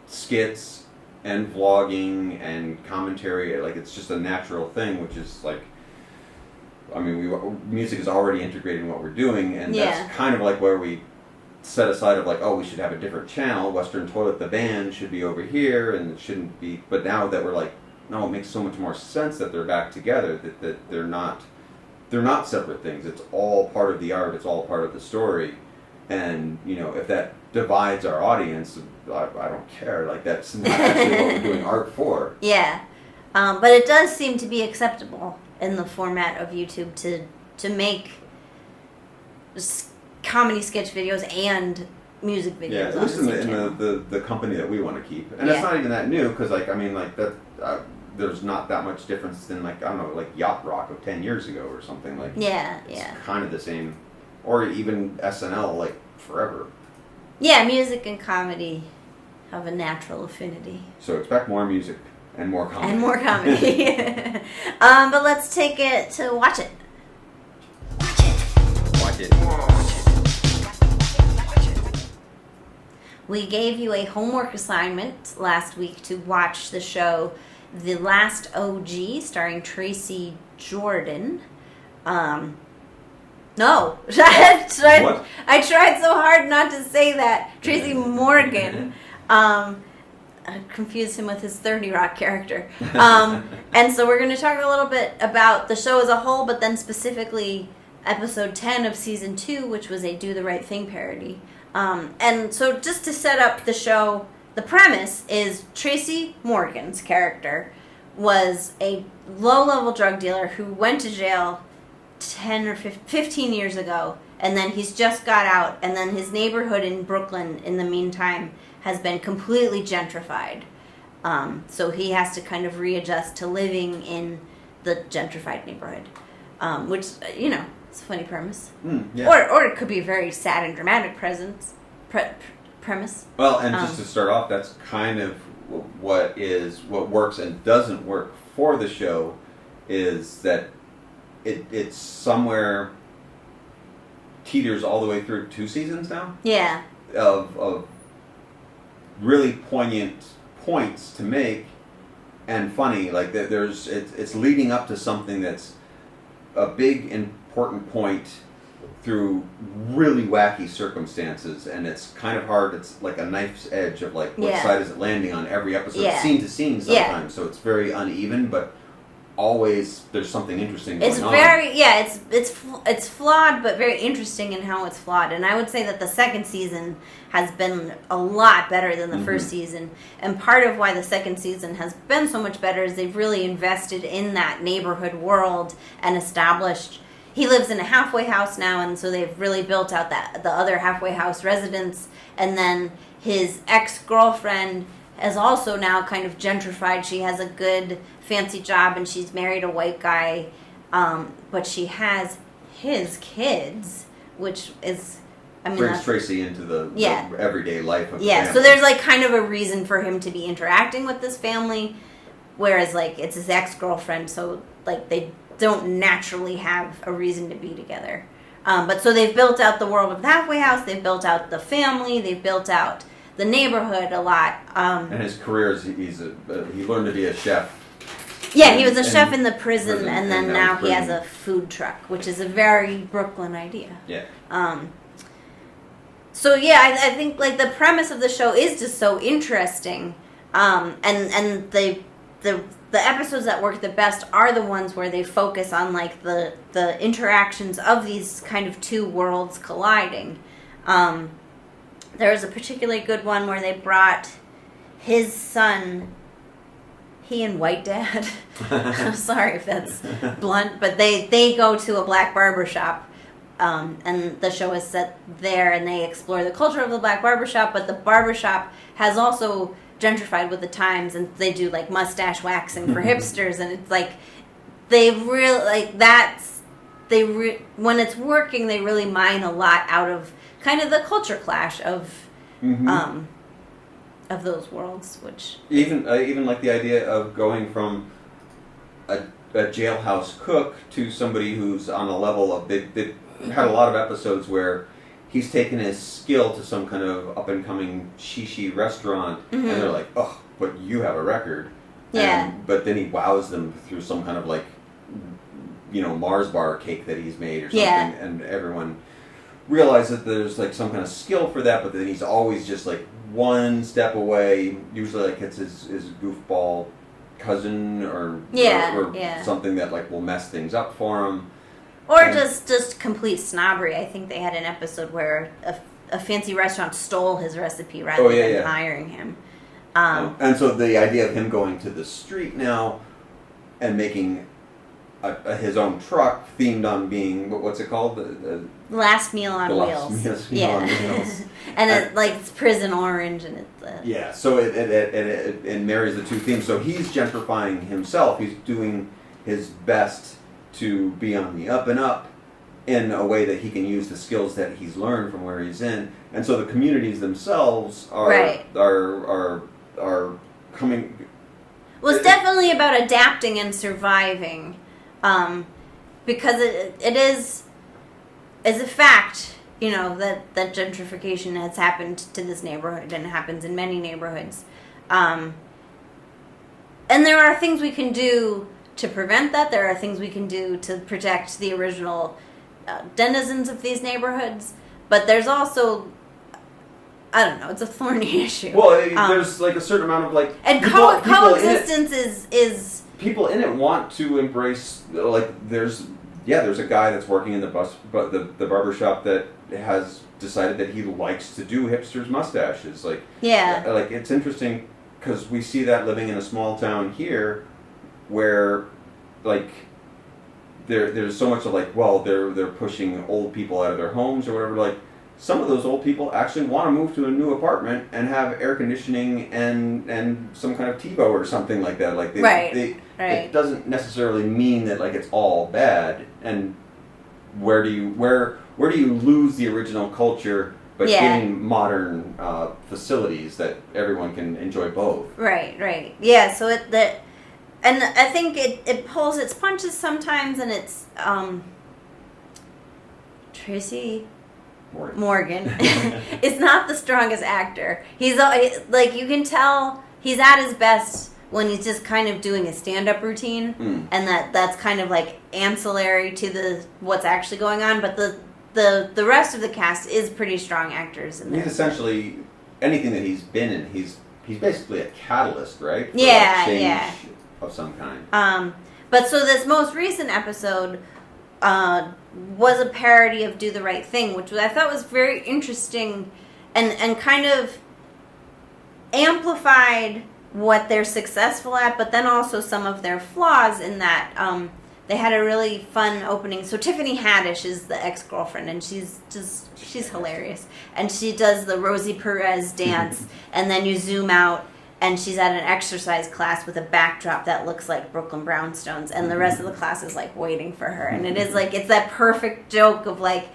skits and vlogging and commentary. Like, it's just a natural thing, which is like, I mean, music is already integrated in what we're doing, and that's kind of like where we set aside of like, oh, we should have a different channel. Western Toilet, the band, should be over here, and it shouldn't be. But now that we're like, no, it makes so much more sense that they're back together. That they're not separate things. It's all part of the art. It's all part of the story. And if that divides our audience, I don't care. Like, that's not actually what we're doing art for. Yeah, but it does seem to be acceptable in the format of YouTube to make comedy sketch videos and music videos. Yeah, at least in the company that we want to keep, and it's not even that new, because there's not that much difference than like, I don't know, like Yacht Rock of 10 years ago or something. Like, it's kind of the same, or even SNL, like forever. Yeah, music and comedy have a natural affinity. So expect more music and more comedy. And more comedy. But let's take it to watch it. Watch it. We gave you a homework assignment last week to watch the show The Last OG, starring Tracy Jordan. No. I tried so hard not to say that. Tracy Morgan. I confused him with his 30 Rock character. And so we're going to talk a little bit about the show as a whole, but then specifically episode 10 of season 2, which was a Do the Right Thing parody. And so just to set up the show, the premise is Tracy Morgan's character was a low-level drug dealer who went to jail 10 or 15 years ago, and then he's just got out, and then his neighborhood in Brooklyn, in the meantime, has been completely gentrified. So he has to kind of readjust to living in the gentrified neighborhood, which, it's a funny premise. Or it could be a very sad and dramatic premise. Well, and just to start off, that's kind of what works and doesn't work for the show, is that it's somewhere teeters all the way through 2 seasons now. Yeah. Of really poignant points to make and funny. Like, it's leading up to something that's a big important point through really wacky circumstances, and it's kind of hard. It's like a knife's edge of like, what side is it landing on every episode, scene to scene sometimes. So it's very uneven, but always there's something interesting going on. It's flawed, but very interesting in how it's flawed. And I would say that the second season has been a lot better than the first season. And part of why the second season has been so much better is they've really invested in that neighborhood world and established. He lives in a halfway house now, and so they've really built out the other halfway house residence. And then his ex-girlfriend has also now kind of gentrified. She has a good fancy job, and she's married a white guy, but she has his kids, which is, brings Tracy into the everyday life of the family. So there's like kind of a reason for him to be interacting with this family, whereas like it's his ex-girlfriend, so like they don't naturally have a reason to be together. But so they've built out the world of the halfway house, they've built out the family, they've built out the neighborhood a lot. And his career is he learned to be a chef. Yeah, he was a chef in the prison, and then now he has a food truck, which is a very Brooklyn idea. Yeah. So yeah, I think like the premise of the show is just so interesting, and the episodes that work the best are the ones where they focus on like the interactions of these kind of two worlds colliding. There was a particularly good one where they brought his son, he and White Dad. I'm sorry if that's blunt, but they go to a black barbershop, and the show is set there, and they explore the culture of the black barbershop, but the barbershop has also gentrified with the times, and they do like mustache waxing for hipsters, and it's like they really like that's when it's working, they really mine a lot out of kind of the culture clash of of those worlds, which even like the idea of going from a jailhouse cook to somebody who's on a level of they had a lot of episodes where he's taken his skill to some kind of up and coming shishi restaurant, and they're like, oh, but you have a record. Yeah. But then he wows them through some kind of like, Mars bar cake that he's made or something, and everyone realizes that there's like some kind of skill for that, but then he's always just like one step away. Usually like it's his goofball cousin or something that like will mess things up for him. Or just complete snobbery. I think they had an episode where a fancy restaurant stole his recipe rather than hiring him. And so the idea of him going to the street now and making his own truck themed on being, what's it called? The Last Meal on Wheels. Last Meal on Wheels. And it's prison orange and it's... so it marries the two themes. So he's gentrifying himself. He's doing his best to be on the up and up in a way that he can use the skills that he's learned from where he's in. And so the communities themselves are coming... Well, it's definitely about adapting and surviving, because it is a fact, that gentrification has happened to this neighborhood and it happens in many neighborhoods. And there are things we can do to prevent that. There are things we can do to protect the original denizens of these neighborhoods. But there's also, I don't know, it's a thorny issue. Well, there's like a certain amount of like... And coexistence is... People in it want to embrace, like, there's a guy that's working in the barber shop that has decided that he likes to do hipsters' mustaches. Like, like it's interesting because we see that living in a small town here where, like, there's so much of like, well, they're pushing old people out of their homes or whatever. Like, some of those old people actually want to move to a new apartment and have air conditioning and some kind of TiVo or something like that. Like, it doesn't necessarily mean that like it's all bad. And where do you lose the original culture by getting modern facilities that everyone can enjoy both? Right. Yeah. So and I think it pulls its punches sometimes, and it's Tracy Morgan is not the strongest actor. He's like, you can tell he's at his best when he's just kind of doing a stand-up routine, and that's kind of like ancillary to what's actually going on. But the rest of the cast is pretty strong actors. He's essentially anything that he's been in. He's basically a catalyst, right? For change of some kind. But so this most recent episode was a parody of Do the Right Thing, which I thought was very interesting and kind of amplified what they're successful at, but then also some of their flaws in that they had a really fun opening. So Tiffany Haddish is the ex-girlfriend, and she's hilarious. And she does the Rosie Perez dance, and then you zoom out, and she's at an exercise class with a backdrop that looks like Brooklyn Brownstones, and the rest of the class is like waiting for her. And it is like, it's that perfect joke of like,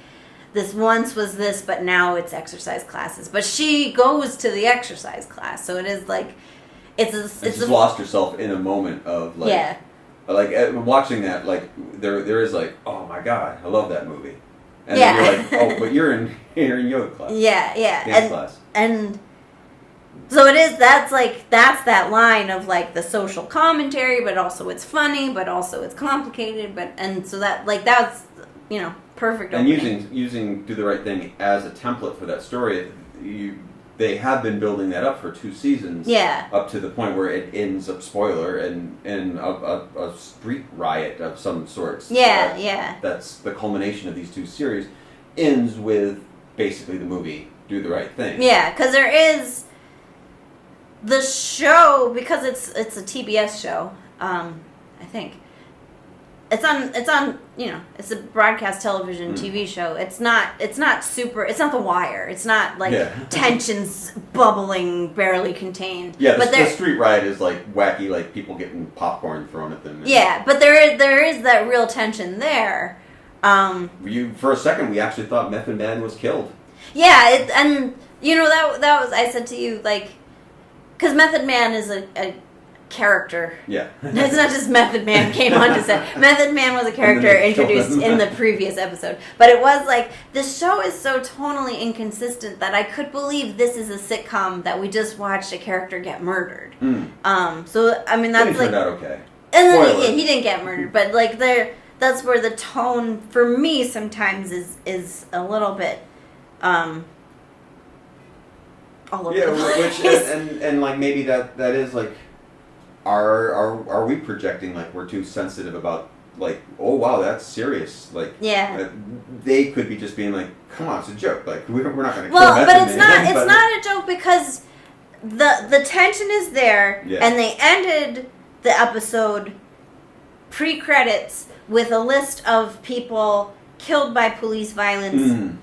this once was this, but now it's exercise classes. But she goes to the exercise class, so it is like, she's lost herself in a moment of like, like watching that, like there is like, oh my god, I love that movie, and then you're like, oh, but you're in yoga class, dance class, and so it is. That's that line of like the social commentary, but also it's funny, but also it's complicated, and so that like that's perfect. And opening. using Do the Right Thing as a template for that story, they have been building that up for 2 seasons. Yeah. Up to the point where it ends up, spoiler, in a street riot of some sorts. Yeah. That's the culmination of these 2 series. Ends with basically the movie Do the Right Thing. Yeah, because there is the show, because it's a TBS show. I think it's on it's a broadcast television TV show. It's not The Wire. It's not like tensions bubbling, barely contained. Yeah, the street riot is like wacky, like people getting popcorn thrown at them. Yeah, but there is that real tension there. For a second, we actually thought Method Man was killed. Yeah, and that was, I said to you, like, because Method Man is a character. Yeah. It's not just Method Man came on to set. Method Man was a character introduced in the previous episode. But it was like, the show is so tonally inconsistent that I could believe this is a sitcom that we just watched a character get murdered. So, I mean, that's it turned out okay. And then he didn't get murdered, but like that's where the tone, for me, sometimes is a little bit all over the place. And like maybe that is like, are we projecting like we're too sensitive about like, oh wow, that's serious, like they could be just being like, come on, it's a joke, like we're not going to kill Method but it's Man, not not a joke because the tension is there, and they ended the episode pre-credits with a list of people killed by police violence in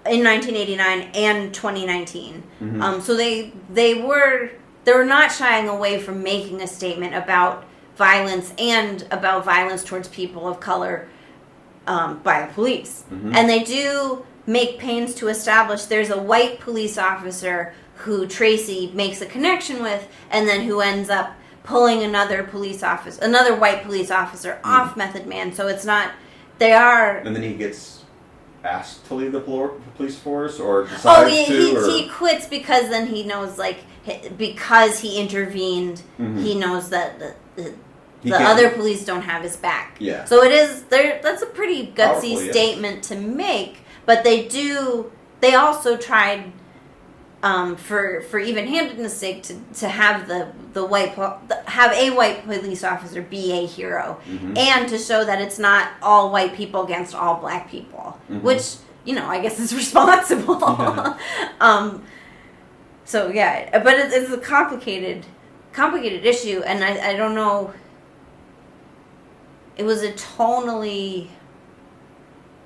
1989 and 2019. So they were not shying away from making a statement about violence and about violence towards people of color by the police. And they do make pains to establish there's a white police officer who Tracy makes a connection with, and then who ends up pulling another white police officer off Method Man. So it's not, they are... And then he gets asked to leave the police force, or decides he quits because then he knows, like, because he intervened, he knows that the other police don't have his back. Yeah. So it is, that's a pretty gutsy statement to make, but they also tried... for even-handedness sake, to have have a white police officer be a hero, and to show that it's not all white people against all black people, which I guess is responsible. So yeah, but it's a complicated issue, and I don't know. It was a tonally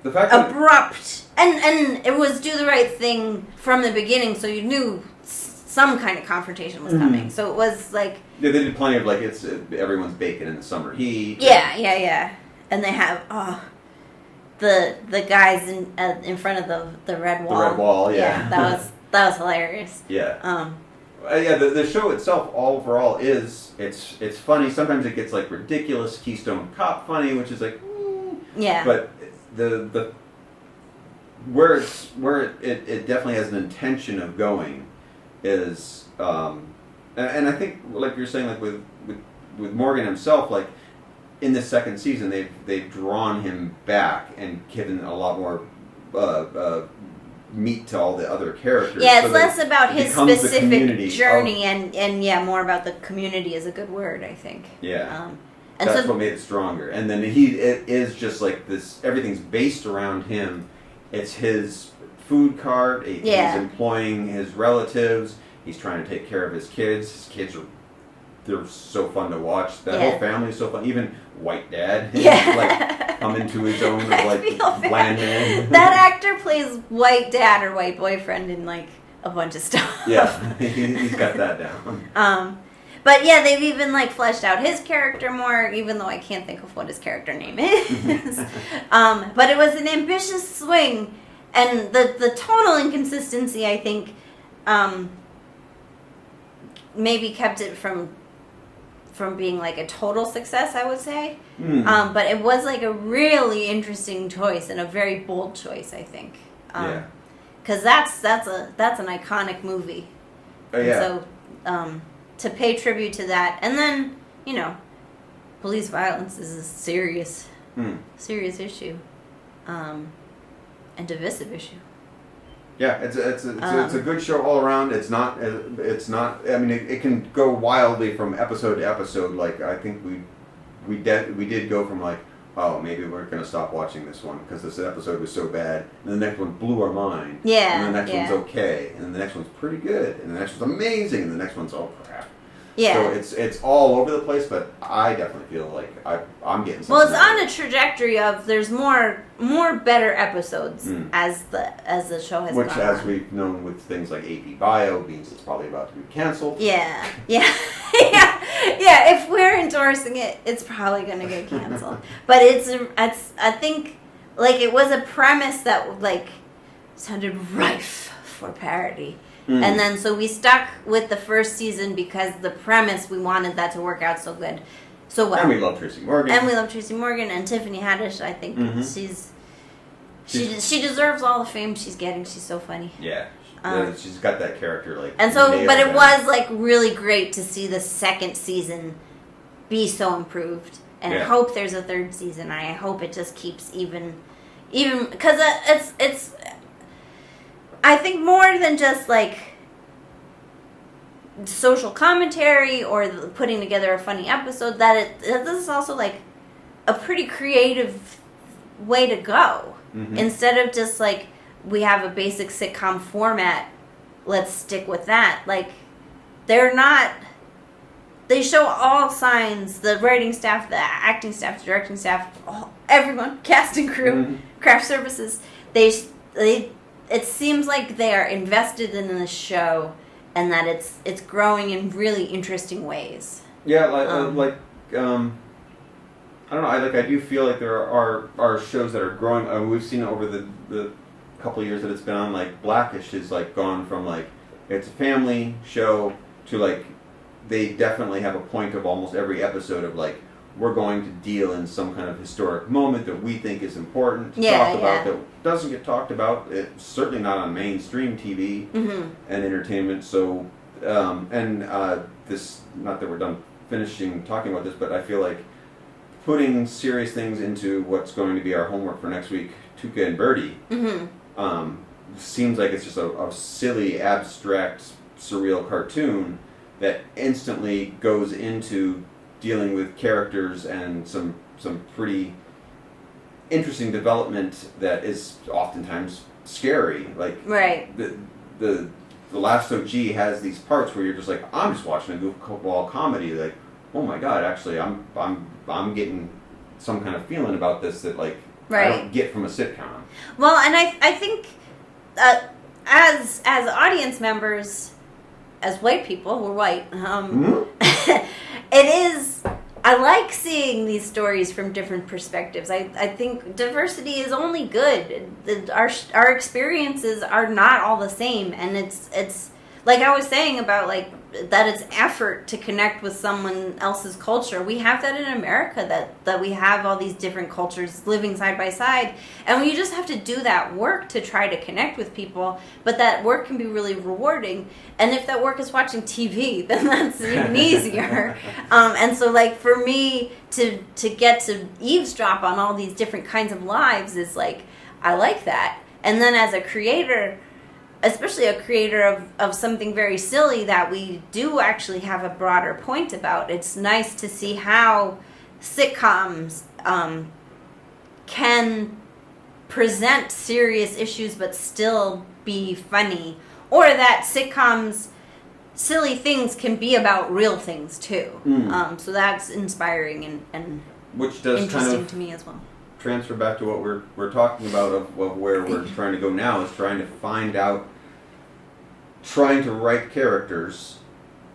abrupt, and it was do the right thing from the beginning, so you knew some kind of confrontation was coming. So it was like they did plenty of like it's everyone's baking in the summer heat. Yeah, and they have the guys in front of the red wall. The red wall, yeah. that was hilarious. Yeah. The show itself overall is it's funny. Sometimes it gets like ridiculous Keystone Cop funny, which is like but the where it definitely has an intention of going is and I think like you're saying, like with Morgan himself, like in the second season they've drawn him back and given a lot more meat to all the other characters. Yeah, it's less about his specific journey and more about the community is a good word, I think. Yeah. And that's what made it stronger. And then it is just like this, everything's based around him. It's his food cart, he's employing his relatives, he's trying to take care of his kids. His kids they're so fun to watch. That whole family is so fun. Even White Dad, like come into his own of like bland man. That actor plays White Dad or White Boyfriend in like a bunch of stuff. Yeah, he's got that down. But yeah, they've even like fleshed out his character more, even though I can't think of what his character name is. But it was an ambitious swing, and the tonal inconsistency, I think, maybe kept it from being like a total success, I would say. But it was like a really interesting choice and a very bold choice, I think. Because that's an iconic movie. Oh yeah. And so to pay tribute to that, and then police violence is a serious issue, and divisive issue. Yeah, it's a good show all around. It's not. I mean, it can go wildly from episode to episode. Like I think we did go from like, oh, maybe we're going to stop watching this one because this episode was so bad, and the next one blew our mind. Yeah. And the next one's okay, and then the next one's pretty good, and the next one's amazing, and the next one's all crap. Yeah. So it's all over the place, but I definitely feel like I'm getting something. Well, it's on a trajectory of there's more better episodes as the show has gone. Which, as we've known with things like ภิ means it's probably about to be canceled. Yeah. If we're endorsing it, it's probably going to get canceled. But it's I think like it was a premise that like sounded rife for parody. And then so we stuck with the first season because the premise, we wanted that to work out so good. So well. And we love Tracy Morgan. And Tiffany Haddish. I think she deserves all the fame she's getting. She's so funny. Yeah. She's got that character like. And so, but it was like really great to see the second season be so improved. And I hope there's a third season. I hope it just keeps even because it's. I think more than just like social commentary or putting together a funny episode, that this is also like a pretty creative way to go. Instead of just like we have a basic sitcom format, let's stick with that. Like they show all signs, the writing staff, the acting staff, the directing staff, everyone, cast and crew, craft services, it seems like they are invested in the show and that it's growing in really interesting ways. Yeah, I don't know. I do feel like there are shows that are growing. We've seen over the couple of years that it's been on. Like Blackish has like gone from like it's a family show to like they definitely have a point of almost every episode of like we're going to deal in some kind of historic moment that we think is important to talk about that doesn't get talked about. It's certainly not on mainstream TV and entertainment. So, this, not that we're done finishing talking about this, but I feel like putting serious things into what's going to be our homework for next week, Tuca and Birdie, seems like it's just a silly, abstract, surreal cartoon that instantly goes into dealing with characters and some pretty interesting development that is oftentimes scary. Like the Last OG has these parts where you're just like, I'm just watching a goofball comedy. Like, oh my god, actually, I'm getting some kind of feeling about this that like I don't get from a sitcom. Well, and I think as audience members, as white people, we're white. It is. I like seeing these stories from different perspectives. I think diversity is only good. Our experiences are not all the same, and it's like I was saying about like that it's effort to connect with someone else's culture. We have that in America, that we have all these different cultures living side by side, and you just have to do that work to try to connect with people, but that work can be really rewarding. And if that work is watching TV, then that's even easier. And so like for me to get to eavesdrop on all these different kinds of lives is like, I like that. And then as a creator, especially a creator of something very silly that we do actually have a broader point about, it's nice to see how sitcoms can present serious issues but still be funny, or that sitcoms, silly things can be about real things too. So that's inspiring and which does interesting kind of to me as well. Transfer back to what we're talking about of where we're trying to go now, is trying to find out, trying to write characters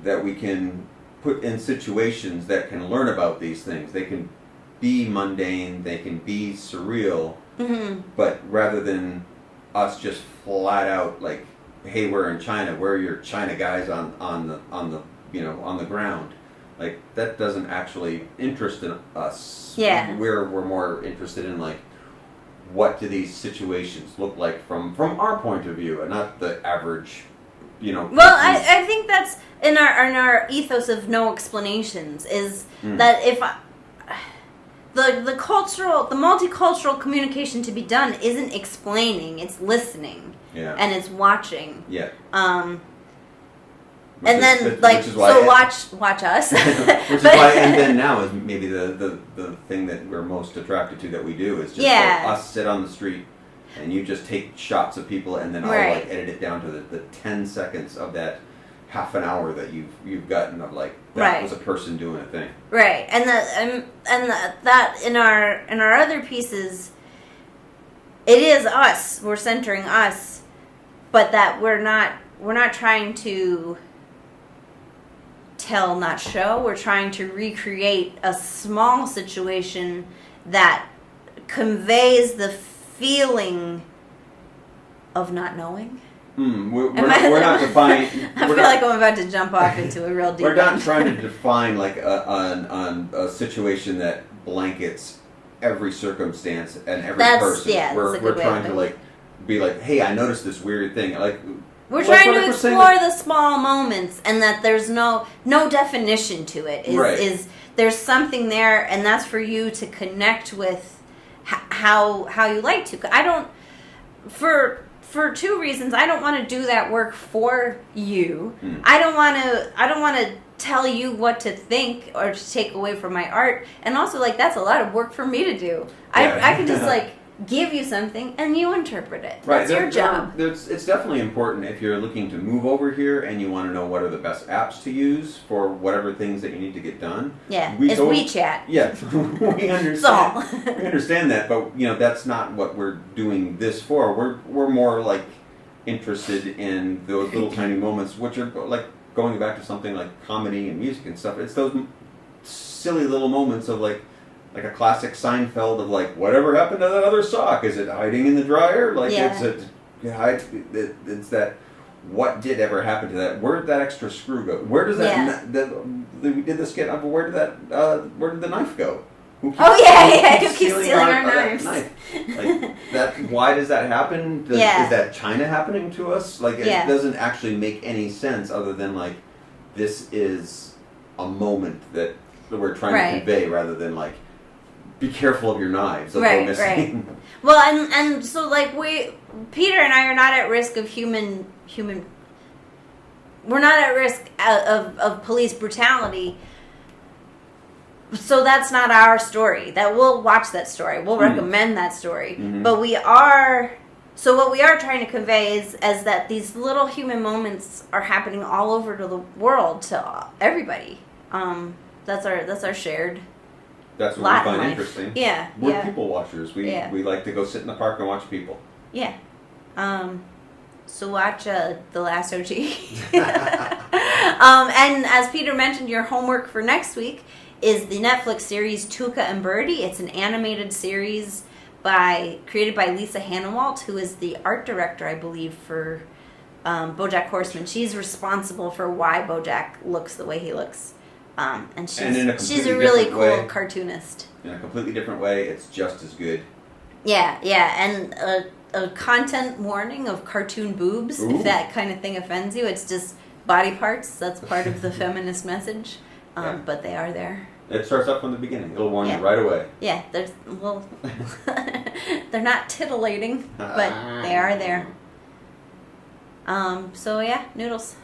that we can put in situations that can learn about these things. They can be mundane, they can be surreal, but rather than us just flat out like, hey, we're in China, where are your China guys on the ground? Like, that doesn't actually interest in us. Yeah. We're more interested in like, what do these situations look like from our point of view, and not the average, Well, I think that's in our ethos of no explanations is that if the multicultural communication to be done isn't explaining, it's listening, and it's watching. Watch us. Which is why, and then now is maybe the thing that we're most attracted to that we do is just like us sit on the street and you just take shots of people, and then I'll like edit it down to the 10 seconds of that half an hour that you've gotten of like that was a person doing a thing. Right, and that in our other pieces, it is us. We're centering us, but that we're not trying to tell, not show. We're trying to recreate a small situation that conveys the feeling of not knowing. We're not defining. I feel like I'm about to jump off into a real deep. We're not trying to define like a situation that blankets every circumstance and every person. Yeah, we're trying to like be like, hey, I noticed this weird thing. Like we're trying to explore the small moments, and that there's no definition to it. Is there's something there, and that's for you to connect with how you like to. I don't for two reasons. I don't want to do that work for you. I don't want to tell you what to think or to take away from my art. And also, like, that's a lot of work for me to do. I can just like give you something and you interpret it. Right. That's your job. It's definitely important if you're looking to move over here and you want to know what are the best apps to use for whatever things that you need to get done. Yeah, it's WeChat. Yeah, we understand. We understand that, but that's not what we're doing this for. We're more like interested in those little tiny moments, which are like going back to something like comedy and music and stuff. It's those silly little moments of like a classic Seinfeld of like, whatever happened to that other sock? Is it hiding in the dryer? Like it's that. What did ever happen to that? Where did that extra screw go? Where does that? We did this get. Where did the knife go? Who keeps stealing our knives? Like that. Why does that happen? Is that China happening to us? Like it doesn't actually make any sense other than like this is a moment that we're trying to convey rather than like be careful of your knives. Right. Well, and so like Peter and I are not at risk of human. We're not at risk of police brutality. So that's not our story. That we'll watch that story. We'll recommend that story. But we are. So what we are trying to convey is that these little human moments are happening all over to the world, to everybody. That's our shared. That's what we find interesting. Yeah. We're people watchers. We like to go sit in the park and watch people. Yeah. So watch The Last OG. And as Peter mentioned, your homework for next week is the Netflix series 𝗖𝗵ecie_ះ𝗴𝗾. It's an animated series created by Lisa Hanawalt, who is the art director, I believe, for BoJack Horseman. She's responsible for why BoJack looks the way he looks. And she's a really cool cartoonist. In a completely different way, it's just as good. Yeah, and a content warning of cartoon boobs, if that kind of thing offends you. It's just body parts. That's part of the feminist message. But they are there. It starts up from the beginning. It'll warn you right away. Yeah, they're not titillating, but they are there. So yeah, noodles.